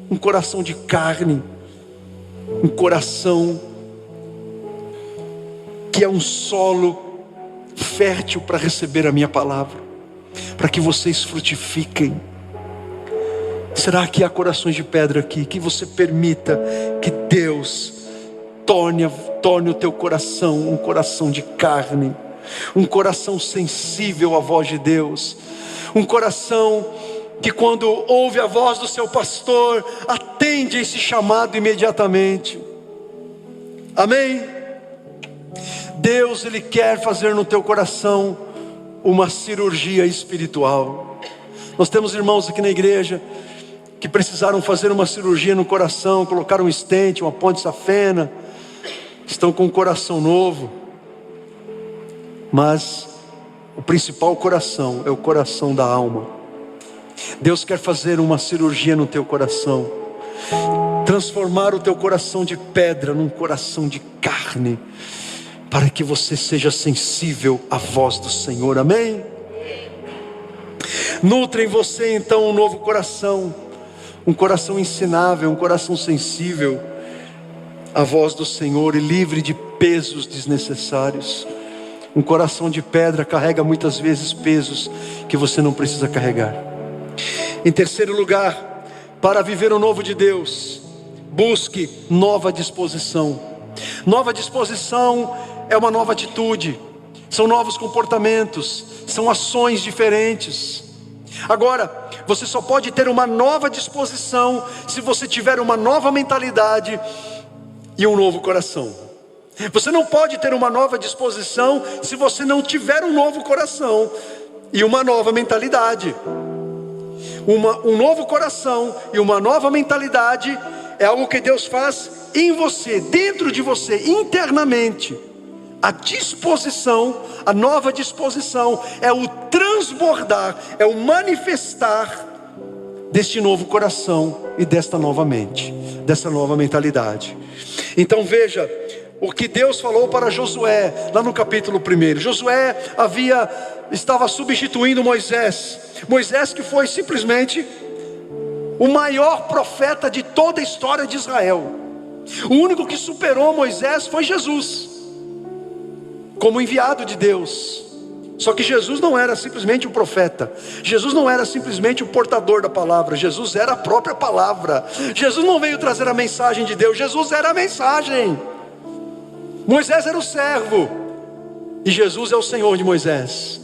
um coração de carne, um coração que é um solo fértil para receber a minha palavra, para que vocês frutifiquem. Será que há corações de pedra aqui? Que você permita que Deus torne o teu coração um coração de carne, um coração sensível à voz de Deus, um coração que quando ouve a voz do seu pastor, atende esse chamado imediatamente. Amém? Deus, Ele quer fazer no teu coração uma cirurgia espiritual. Nós temos irmãos aqui na igreja que precisaram fazer uma cirurgia no coração, colocaram um estente, uma ponte safena, estão com um coração novo. Mas o principal coração é o coração da alma. Deus quer fazer uma cirurgia no teu coração, transformar o teu coração de pedra num coração de carne, para que você seja sensível à voz do Senhor, amém? Nutre em você então um novo coração, um coração ensinável, um coração sensível à voz do Senhor e livre de pesos desnecessários. Um coração de pedra carrega muitas vezes pesos que você não precisa carregar. Em terceiro lugar, para viver o novo de Deus, busque nova disposição. Nova disposição é uma nova atitude, são novos comportamentos, são ações diferentes. Agora, você só pode ter uma nova disposição se você tiver uma nova mentalidade e um novo coração. Você não pode ter uma nova disposição se você não tiver um novo coração e uma nova mentalidade. Um novo coração e uma nova mentalidade é algo que Deus faz em você, dentro de você, internamente. A disposição, a nova disposição é o transbordar, é o manifestar deste novo coração e desta nova mente, dessa nova mentalidade. Então veja o que Deus falou para Josué, lá no capítulo 1. Josué estava substituindo Moisés. Moisés, que foi simplesmente o maior profeta de toda a história de Israel. O único que superou Moisés foi Jesus, como enviado de Deus. Só que Jesus não era simplesmente um profeta, Jesus não era simplesmente o portador da palavra, Jesus era a própria palavra. Jesus não veio trazer a mensagem de Deus, Jesus era a mensagem. Moisés era o servo e Jesus é o Senhor de Moisés.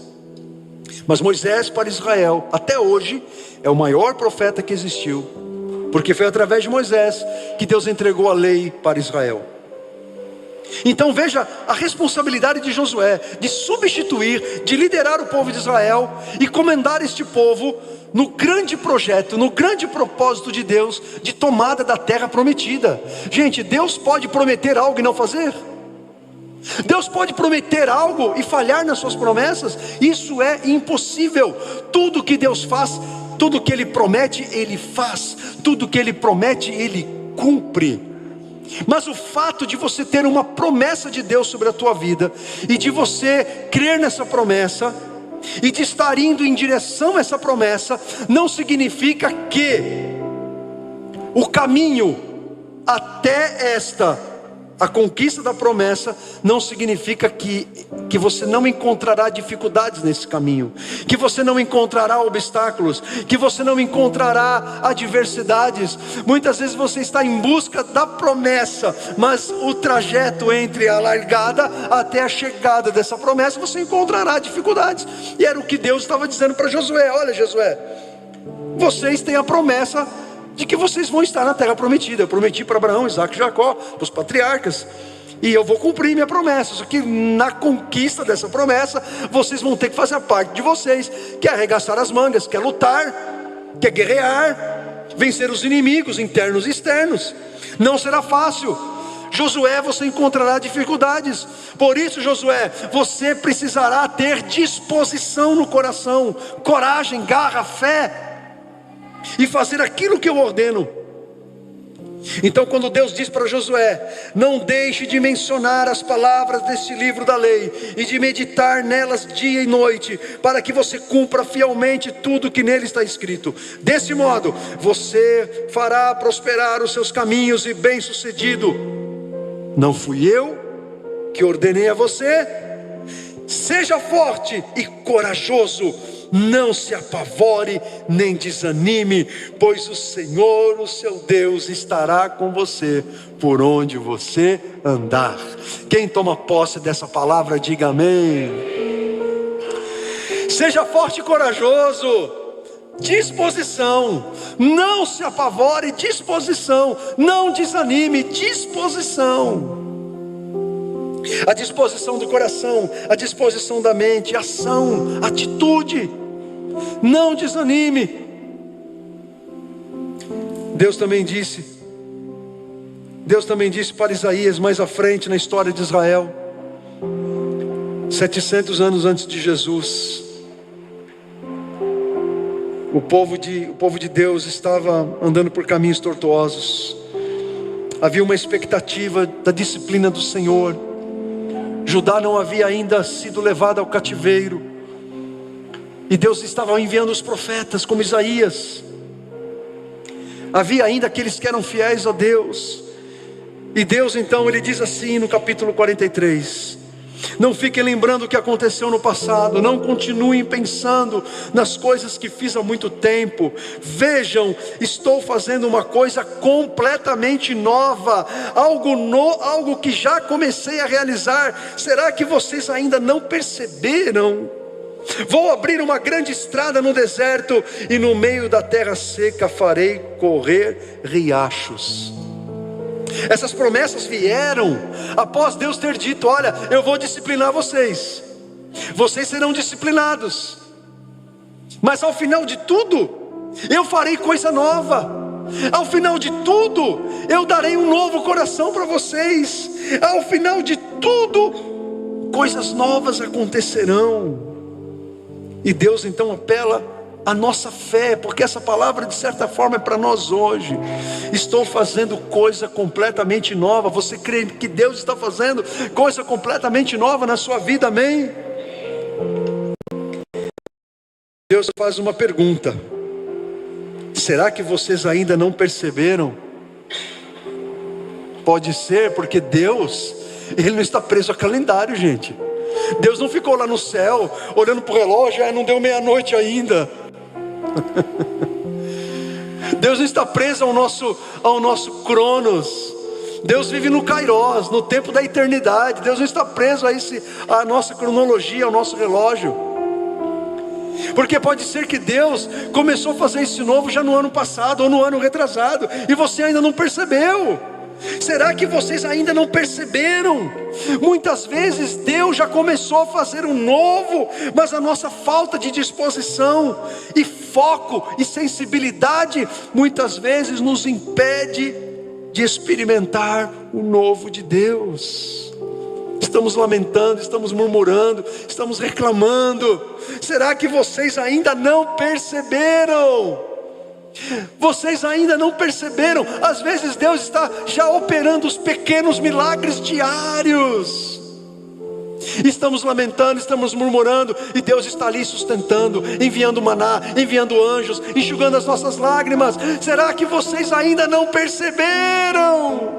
Mas Moisés para Israel, até hoje, é o maior profeta que existiu, porque foi através de Moisés que Deus entregou a lei para Israel. Então veja a responsabilidade de Josué, de substituir, de liderar o povo de Israel e comandar este povo no grande projeto, no grande propósito de Deus, de tomada da terra prometida. Gente, Deus pode prometer algo e não fazer? Deus pode prometer algo e falhar nas suas promessas? Isso é impossível. Tudo que Deus faz, tudo que Ele promete, Ele faz. Tudo que Ele promete, Ele cumpre. Mas o fato de você ter uma promessa de Deus sobre a tua vida, e de você crer nessa promessa, e de estar indo em direção a essa promessa, não significa que o caminho até a conquista da promessa, não significa que você não encontrará dificuldades nesse caminho, que você não encontrará obstáculos, que você não encontrará adversidades. Muitas vezes você está em busca da promessa, mas o trajeto entre a largada até a chegada dessa promessa, você encontrará dificuldades. E era o que Deus estava dizendo para Josué: olha, Josué, vocês têm a promessa de que vocês vão estar na terra prometida. Eu prometi para Abraão, Isaac e Jacó, para os patriarcas, e eu vou cumprir minha promessa. Só que na conquista dessa promessa, vocês vão ter que fazer a parte de vocês, que é arregaçar as mangas, que é lutar, que é guerrear, vencer os inimigos internos e externos. Não será fácil. Josué, você encontrará dificuldades. Por isso, Josué, você precisará ter disposição no coração, coragem, garra, fé, e fazer aquilo que eu ordeno. Então quando Deus diz para Josué: não deixe de mencionar as palavras deste livro da lei, e de meditar nelas dia e noite, para que você cumpra fielmente tudo que nele está escrito. Desse modo você fará prosperar os seus caminhos e bem sucedido. Não fui eu que ordenei a você? Seja forte e corajoso, não se apavore nem desanime, pois o Senhor, o seu Deus, estará com você por onde você andar. Quem toma posse dessa palavra, diga amém. Seja forte e corajoso, disposição, não se apavore, disposição, não desanime, disposição. A disposição do coração, a disposição da mente, ação, atitude. Não desanime. Deus também disse para Isaías mais à frente na história de Israel, 700 anos antes de Jesus, o povo de Deus estava andando por caminhos tortuosos. Havia uma expectativa da disciplina do Senhor. Judá não havia ainda sido levado ao cativeiro, e Deus estava enviando os profetas como Isaías. Havia ainda aqueles que eram fiéis a Deus. E Deus então, Ele diz assim no capítulo 43: não fiquem lembrando o que aconteceu no passado, não continuem pensando nas coisas que fiz há muito tempo. Vejam, estou fazendo uma coisa completamente nova, algo que já comecei a realizar. Será que vocês ainda não perceberam? Vou abrir uma grande estrada no deserto, e no meio da terra seca farei correr riachos. Essas promessas vieram após Deus ter dito: olha, eu vou disciplinar vocês, vocês serão disciplinados, mas ao final de tudo, eu farei coisa nova. Ao final de tudo, eu darei um novo coração para vocês. Ao final de tudo, coisas novas acontecerão. E Deus então apela à nossa fé, porque essa palavra de certa forma é para nós hoje. Estou fazendo coisa completamente nova. Você crê que Deus está fazendo coisa completamente nova na sua vida? Amém? Deus faz uma pergunta: será que vocês ainda não perceberam? Pode ser, porque Deus, Ele não está preso a calendário, gente. Deus não ficou lá no céu olhando para o relógio: não deu meia-noite ainda. Deus não está preso ao nosso cronos. Deus vive no Kairos, no tempo da eternidade. Deus não está preso a nossa cronologia, ao nosso relógio. Porque pode ser que Deus começou a fazer isso novo já no ano passado ou no ano retrasado, e você ainda não percebeu. Será que vocês ainda não perceberam? Muitas vezes Deus já começou a fazer um novo, mas a nossa falta de disposição e foco e sensibilidade muitas vezes nos impede de experimentar o novo de Deus. Estamos lamentando, estamos murmurando, estamos reclamando. Será que vocês ainda não perceberam? Vocês ainda não perceberam? Às vezes Deus está já operando os pequenos milagres diários. Estamos lamentando, estamos murmurando, e Deus está ali sustentando, enviando maná, enviando anjos, enxugando as nossas lágrimas. Será que vocês ainda não perceberam?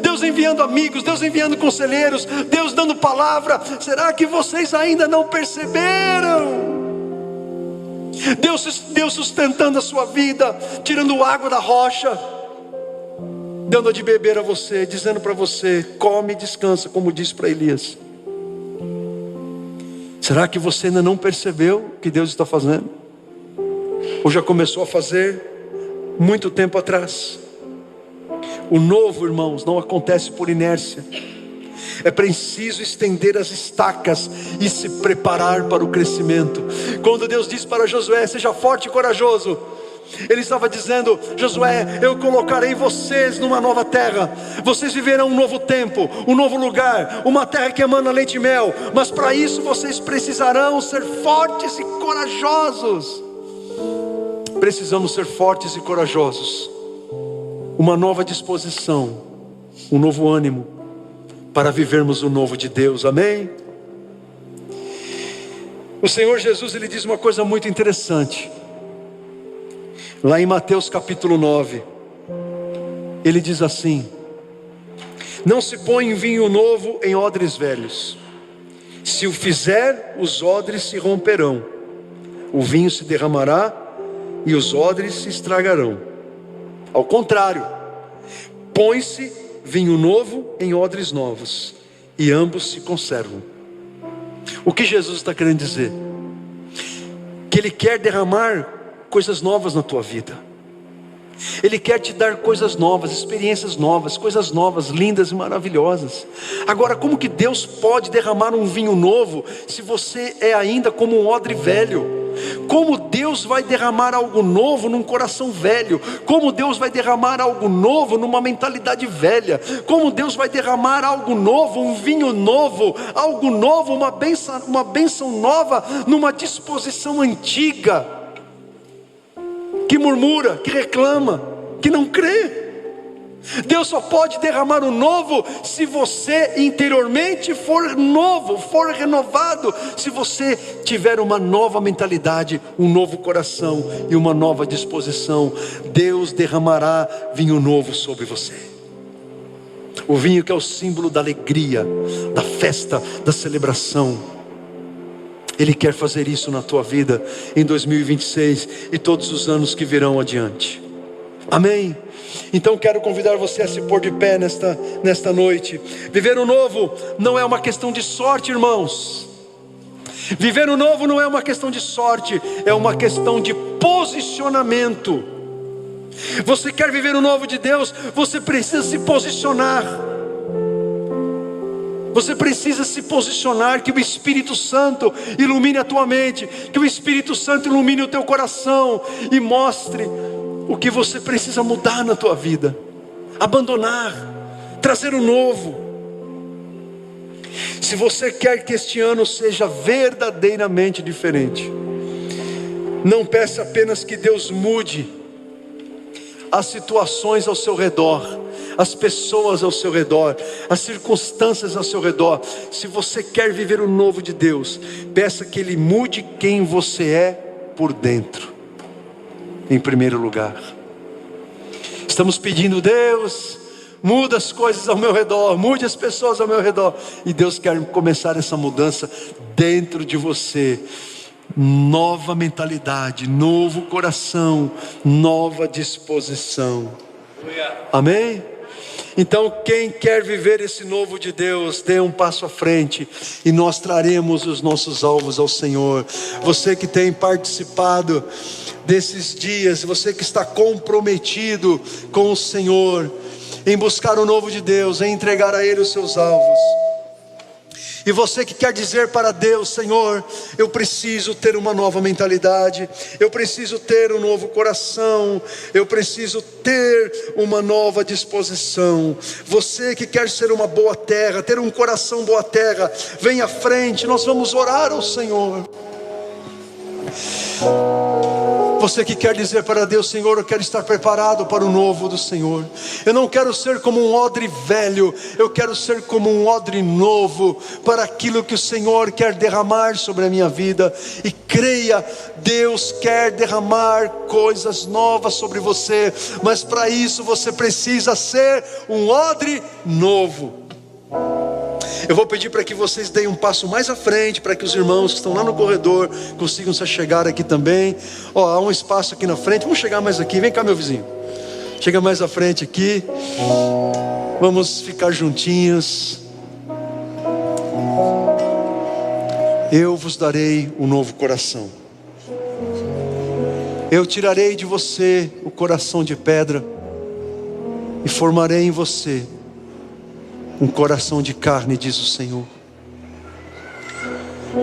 Deus enviando amigos, Deus enviando conselheiros, Deus dando palavra. Será que vocês ainda não perceberam? Deus sustentando a sua vida, tirando água da rocha, dando de beber a você, dizendo para você: come e descansa, como disse para Elias. Será que você ainda não percebeu o que Deus está fazendo? Ou já começou a fazer muito tempo atrás? O novo, irmãos, não acontece por inércia. É preciso estender as estacas e se preparar para o crescimento. Quando Deus disse para Josué: seja forte e corajoso, Ele estava dizendo: Josué, eu colocarei vocês numa nova terra. Vocês viverão um novo tempo, um novo lugar, uma terra que emana leite e mel. Mas para isso vocês precisarão ser fortes e corajosos. Precisamos ser fortes e corajosos. Uma nova disposição, um novo ânimo, para vivermos o novo de Deus. Amém? O Senhor Jesus, Ele diz uma coisa muito interessante. Lá em Mateus capítulo 9, Ele diz assim: não se põe vinho novo em odres velhos. Se o fizer, os odres se romperão, o vinho se derramará e os odres se estragarão. Ao contrário, põe-se vinho novo em odres novos, e ambos se conservam. O que Jesus está querendo dizer? Que Ele quer derramar coisas novas na tua vida. Ele quer te dar coisas novas, experiências novas, coisas novas, lindas e maravilhosas. Agora, como que Deus pode derramar um vinho novo se você é ainda como um odre velho? Como Deus vai derramar algo novo num coração velho? Como Deus vai derramar algo novo numa mentalidade velha? Como Deus vai derramar algo novo, um vinho novo, algo novo, uma bênção nova numa disposição antiga, que murmura, que reclama, que não crê? Deus só pode derramar o novo se você interiormente for novo, for renovado, se você tiver uma nova mentalidade, um novo coração e uma nova disposição. Deus derramará vinho novo sobre você. O vinho que é o símbolo da alegria, da festa, da celebração. Ele quer fazer isso na tua vida em 2026 e todos os anos que virão adiante. Amém? Então quero convidar você a se pôr de pé nesta noite. Viver o novo não é uma questão de sorte, irmãos. Viver o novo não é uma questão de sorte, é uma questão de posicionamento. Você quer viver o novo de Deus, você precisa se posicionar. Você precisa se posicionar, que o Espírito Santo ilumine a tua mente, que o Espírito Santo ilumine o teu coração e mostre o que você precisa mudar na tua vida, abandonar, trazer o novo. Se você quer que este ano seja verdadeiramente diferente, não peça apenas que Deus mude as situações ao seu redor, as pessoas ao seu redor, as circunstâncias ao seu redor. Se você quer viver o novo de Deus, peça que Ele mude quem você é por dentro. Em primeiro lugar, estamos pedindo: Deus, muda as coisas ao meu redor, mude as pessoas ao meu redor. E Deus quer começar essa mudança dentro de você. Nova mentalidade, novo coração, nova disposição. Amém? Então quem quer viver esse novo de Deus, dê um passo à frente e nós traremos os nossos alvos ao Senhor. Você que tem participado desses dias, você que está comprometido com o Senhor, em buscar o novo de Deus, em entregar a Ele os seus alvos. E você que quer dizer para Deus: Senhor, eu preciso ter uma nova mentalidade, eu preciso ter um novo coração, eu preciso ter uma nova disposição. Você que quer ser uma boa terra, ter um coração boa terra, vem à frente, nós vamos orar ao Senhor. Você que quer dizer para Deus: Senhor, eu quero estar preparado para o novo do Senhor. Eu não quero ser como um odre velho, eu quero ser como um odre novo, para aquilo que o Senhor quer derramar sobre a minha vida. E creia, Deus quer derramar coisas novas sobre você, mas para isso você precisa ser um odre novo. Eu vou pedir para que vocês deem um passo mais à frente, para que os irmãos que estão lá no corredor consigam se chegar aqui também. Há um espaço aqui na frente, vamos chegar mais aqui, vem cá meu vizinho, chega mais à frente aqui, vamos ficar juntinhos. Eu vos darei um novo coração, eu tirarei de você o coração de pedra e formarei em você um coração de carne, diz o Senhor.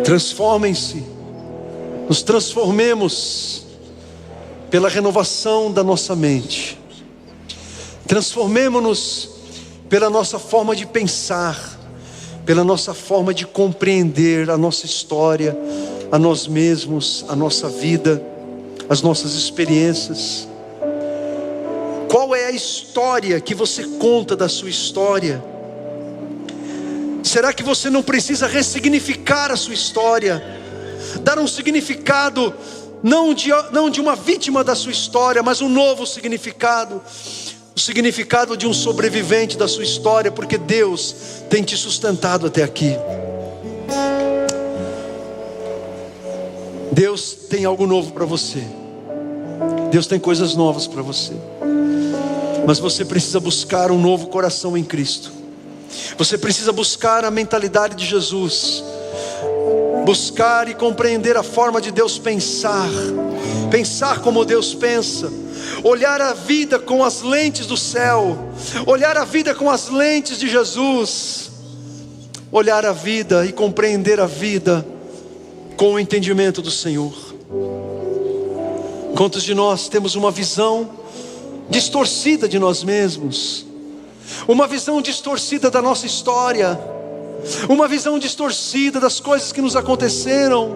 Transformem-se, nos transformemos pela renovação da nossa mente. Transformemo-nos pela nossa forma de pensar, pela nossa forma de compreender a nossa história, a nós mesmos, a nossa vida, as nossas experiências. Qual é a história que você conta da sua história? Será que você não precisa ressignificar a sua história, dar um significado, não de uma vítima da sua história, mas um novo significado, o significado de um sobrevivente da sua história, porque Deus tem te sustentado até aqui. Deus tem algo novo para você, Deus tem coisas novas para você, mas você precisa buscar um novo coração em Cristo. Você precisa buscar a mentalidade de Jesus, buscar e compreender a forma de Deus pensar, pensar como Deus pensa, olhar a vida com as lentes do céu, olhar a vida com as lentes de Jesus, olhar a vida e compreender a vida com o entendimento do Senhor. Quantos de nós temos uma visão distorcida de nós mesmos, uma visão distorcida da nossa história, uma visão distorcida das coisas que nos aconteceram,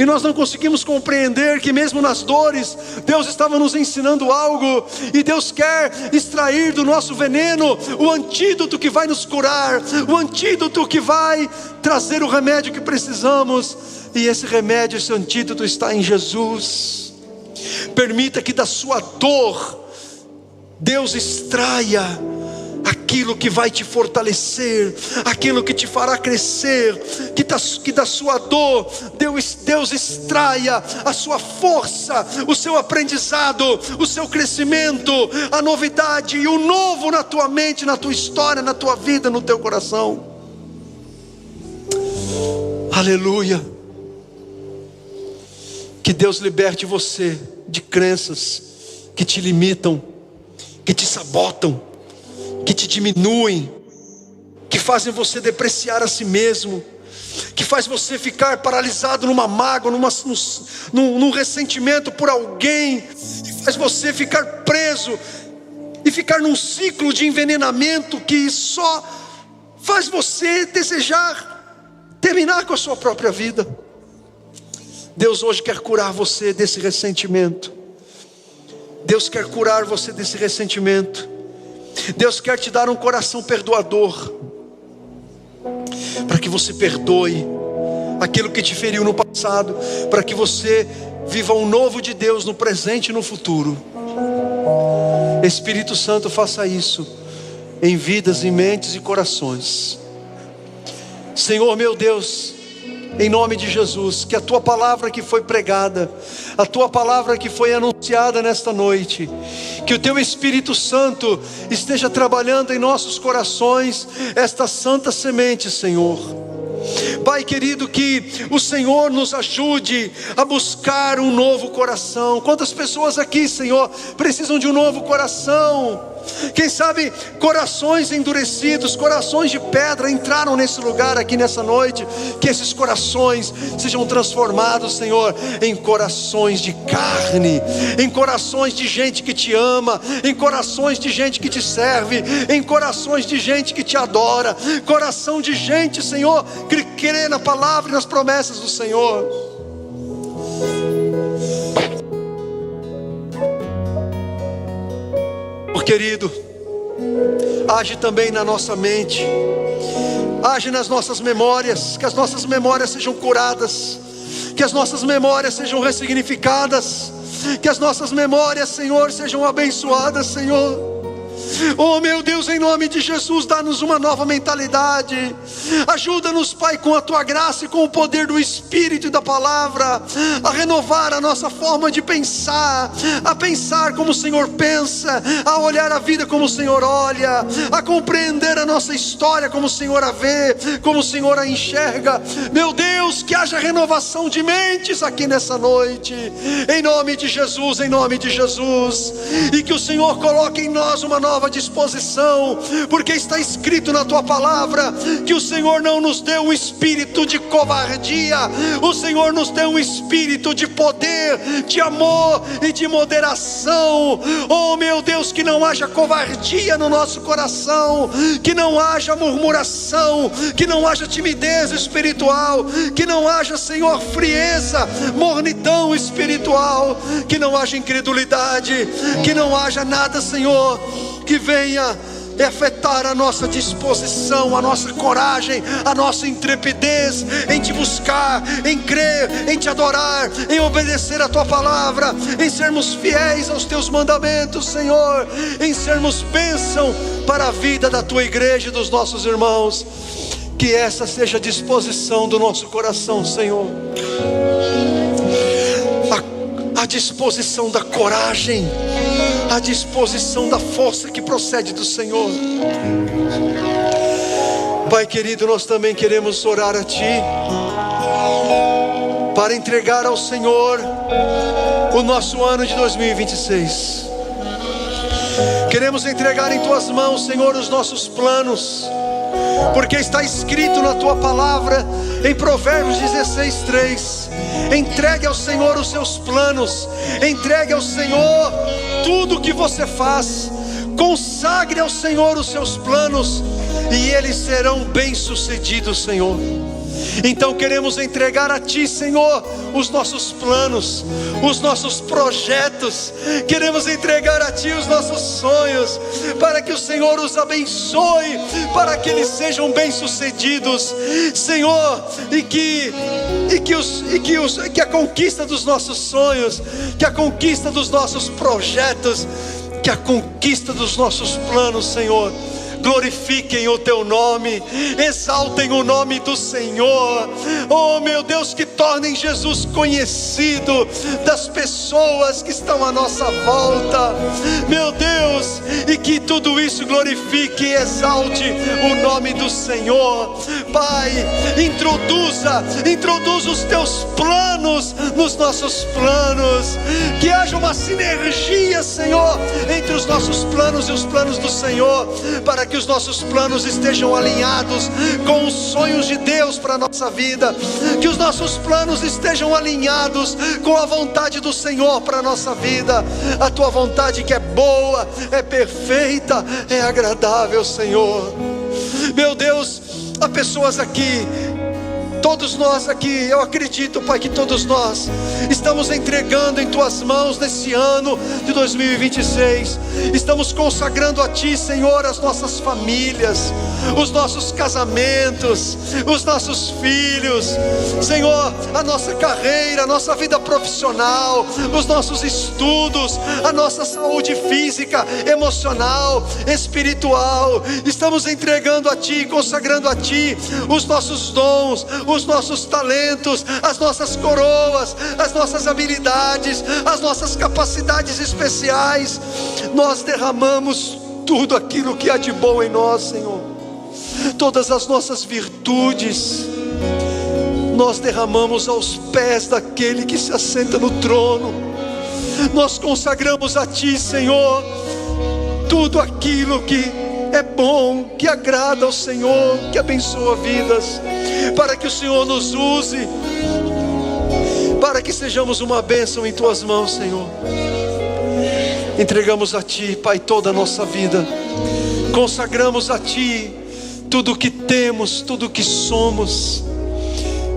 e nós não conseguimos compreender que mesmo nas dores, Deus estava nos ensinando algo, e Deus quer extrair do nosso veneno o antídoto que vai nos curar, o antídoto que vai trazer o remédio que precisamos, e esse remédio, esse antídoto está em Jesus. Permita que da sua dor, Deus extraia aquilo que vai te fortalecer, aquilo que te fará crescer, que da sua dor, Deus extraia a sua força, o seu aprendizado, o seu crescimento, a novidade e o novo na tua mente, na tua história, na tua vida, no teu coração. Aleluia. Que Deus liberte você de crenças que te limitam, que te sabotam, que te diminuem, que fazem você depreciar a si mesmo, que faz você ficar paralisado numa mágoa, num ressentimento por alguém, que faz você ficar preso e ficar num ciclo de envenenamento que só faz você desejar terminar com a sua própria vida. Deus hoje quer curar você desse ressentimento. Deus quer curar você desse ressentimento. Deus quer te dar um coração perdoador, para que você perdoe aquilo que te feriu no passado, para que você viva um novo de Deus no presente e no futuro. Espírito Santo, faça isso em vidas, em mentes e corações. Senhor meu Deus, em nome de Jesus, que a tua palavra que foi pregada, a tua palavra que foi anunciada nesta noite, que o teu Espírito Santo esteja trabalhando em nossos corações esta santa semente, Senhor. Pai querido, que o Senhor nos ajude a buscar um novo coração. Quantas pessoas aqui, Senhor, precisam de um novo coração? Quem sabe corações endurecidos, corações de pedra entraram nesse lugar aqui nessa noite. Que esses corações sejam transformados, Senhor, em corações de carne, em corações de gente que te ama, em corações de gente que te serve, em corações de gente que te adora, coração de gente, Senhor, que crê na palavra e nas promessas do Senhor. Querido, age também na nossa mente, age nas nossas memórias, que as nossas memórias sejam curadas, que as nossas memórias sejam ressignificadas, que as nossas memórias, Senhor, sejam abençoadas, Senhor. Oh meu Deus, em nome de Jesus, dá-nos uma nova mentalidade. Ajuda-nos, Pai, com a tua graça e com o poder do Espírito e da palavra, a renovar a nossa forma de pensar, a pensar como o Senhor pensa, a olhar a vida como o Senhor olha, a compreender a nossa história como o Senhor a vê, como o Senhor a enxerga. Meu Deus, que haja renovação de mentes aqui nessa noite, em nome de Jesus, em nome de Jesus. E que o Senhor coloque em nós uma nova disposição, porque está escrito na tua palavra que o Senhor não nos deu um espírito de covardia, o Senhor nos deu um espírito de poder, de amor e de moderação. Oh meu Deus, que não haja covardia no nosso coração, que não haja murmuração, que não haja timidez espiritual, que não haja, Senhor, frieza, mornidão espiritual, que não haja incredulidade, que não haja nada, Senhor, que venha afetar a nossa disposição, a nossa coragem, a nossa intrepidez em te buscar, em crer, em te adorar, em obedecer a tua palavra, em sermos fiéis aos teus mandamentos, Senhor, em sermos bênção para a vida da tua igreja e dos nossos irmãos. Que essa seja a disposição do nosso coração, Senhor, a disposição da coragem, a disposição da força que procede do Senhor. Pai querido, nós também queremos orar a Ti, para entregar ao Senhor o nosso ano de 2026. Queremos entregar em Tuas mãos, Senhor, os nossos planos, porque está escrito na Tua palavra, em Provérbios 16:3, entregue ao Senhor os seus planos, entregue ao Senhor tudo o que você faz, consagre ao Senhor os seus planos, e eles serão bem-sucedidos, Senhor. Então queremos entregar a Ti, Senhor, os nossos planos, os nossos projetos. Queremos entregar a Ti os nossos sonhos, para que o Senhor os abençoe, para que eles sejam bem-sucedidos, Senhor, e que a conquista dos nossos sonhos, que a conquista dos nossos projetos, que a conquista dos nossos planos, Senhor, glorifiquem o Teu nome, exaltem o nome do Senhor. Oh meu Deus, que tornem Jesus conhecido das pessoas que estão à nossa volta, meu Deus, e que tudo isso glorifique e exalte o nome do Senhor. Pai, introduza os Teus planos nos nossos planos, que haja uma sinergia, Senhor, entre os nossos planos e os planos do Senhor, para que os nossos planos estejam alinhados com os sonhos de Deus para a nossa vida, que os nossos planos estejam alinhados com a vontade do Senhor para a nossa vida, a Tua vontade que é boa, é perfeita, é agradável, Senhor. Meu Deus, há pessoas aqui, todos nós aqui, eu acredito, Pai, que todos nós estamos entregando em Tuas mãos nesse ano de 2026, estamos consagrando a Ti, Senhor, as nossas famílias, os nossos casamentos, os nossos filhos, Senhor, a nossa carreira, a nossa vida profissional, os nossos estudos, a nossa saúde física, emocional, espiritual. Estamos entregando a Ti, consagrando a Ti os nossos dons, os nossos talentos, as nossas coroas, as nossas habilidades, as nossas capacidades especiais. Nós derramamos tudo aquilo que há de bom em nós, Senhor, todas as nossas virtudes, nós derramamos aos pés daquele que se assenta no trono. Nós consagramos a Ti, Senhor, tudo aquilo que é bom, que agrada ao Senhor, que abençoa vidas, para que o Senhor nos use, para que sejamos uma bênção em Tuas mãos, Senhor. Entregamos a Ti, Pai, toda a nossa vida, consagramos a Ti tudo o que temos, tudo o que somos,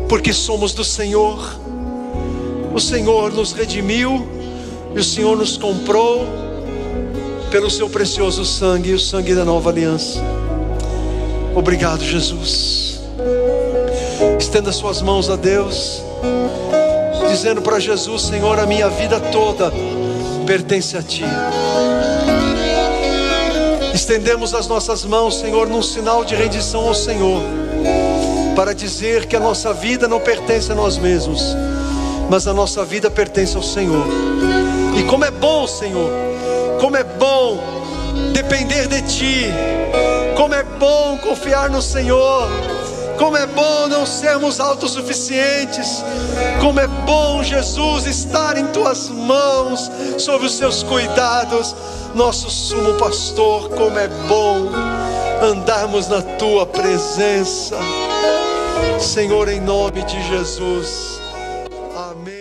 porque somos do Senhor. O Senhor nos redimiu e o Senhor nos comprou pelo Seu precioso sangue e o sangue da nova aliança. Obrigado, Jesus. Estenda suas mãos a Deus, dizendo para Jesus: Senhor, a minha vida toda pertence a Ti. Estendemos as nossas mãos, Senhor, num sinal de rendição ao Senhor, para dizer que a nossa vida não pertence a nós mesmos, mas a nossa vida pertence ao Senhor. E como é bom, Senhor, como é bom depender de Ti, como é bom confiar no Senhor, como é bom não sermos autossuficientes, como é bom, Jesus, estar em Tuas mãos, sob os Seus cuidados, nosso sumo pastor. Como é bom andarmos na Tua presença, Senhor, em nome de Jesus. Amém.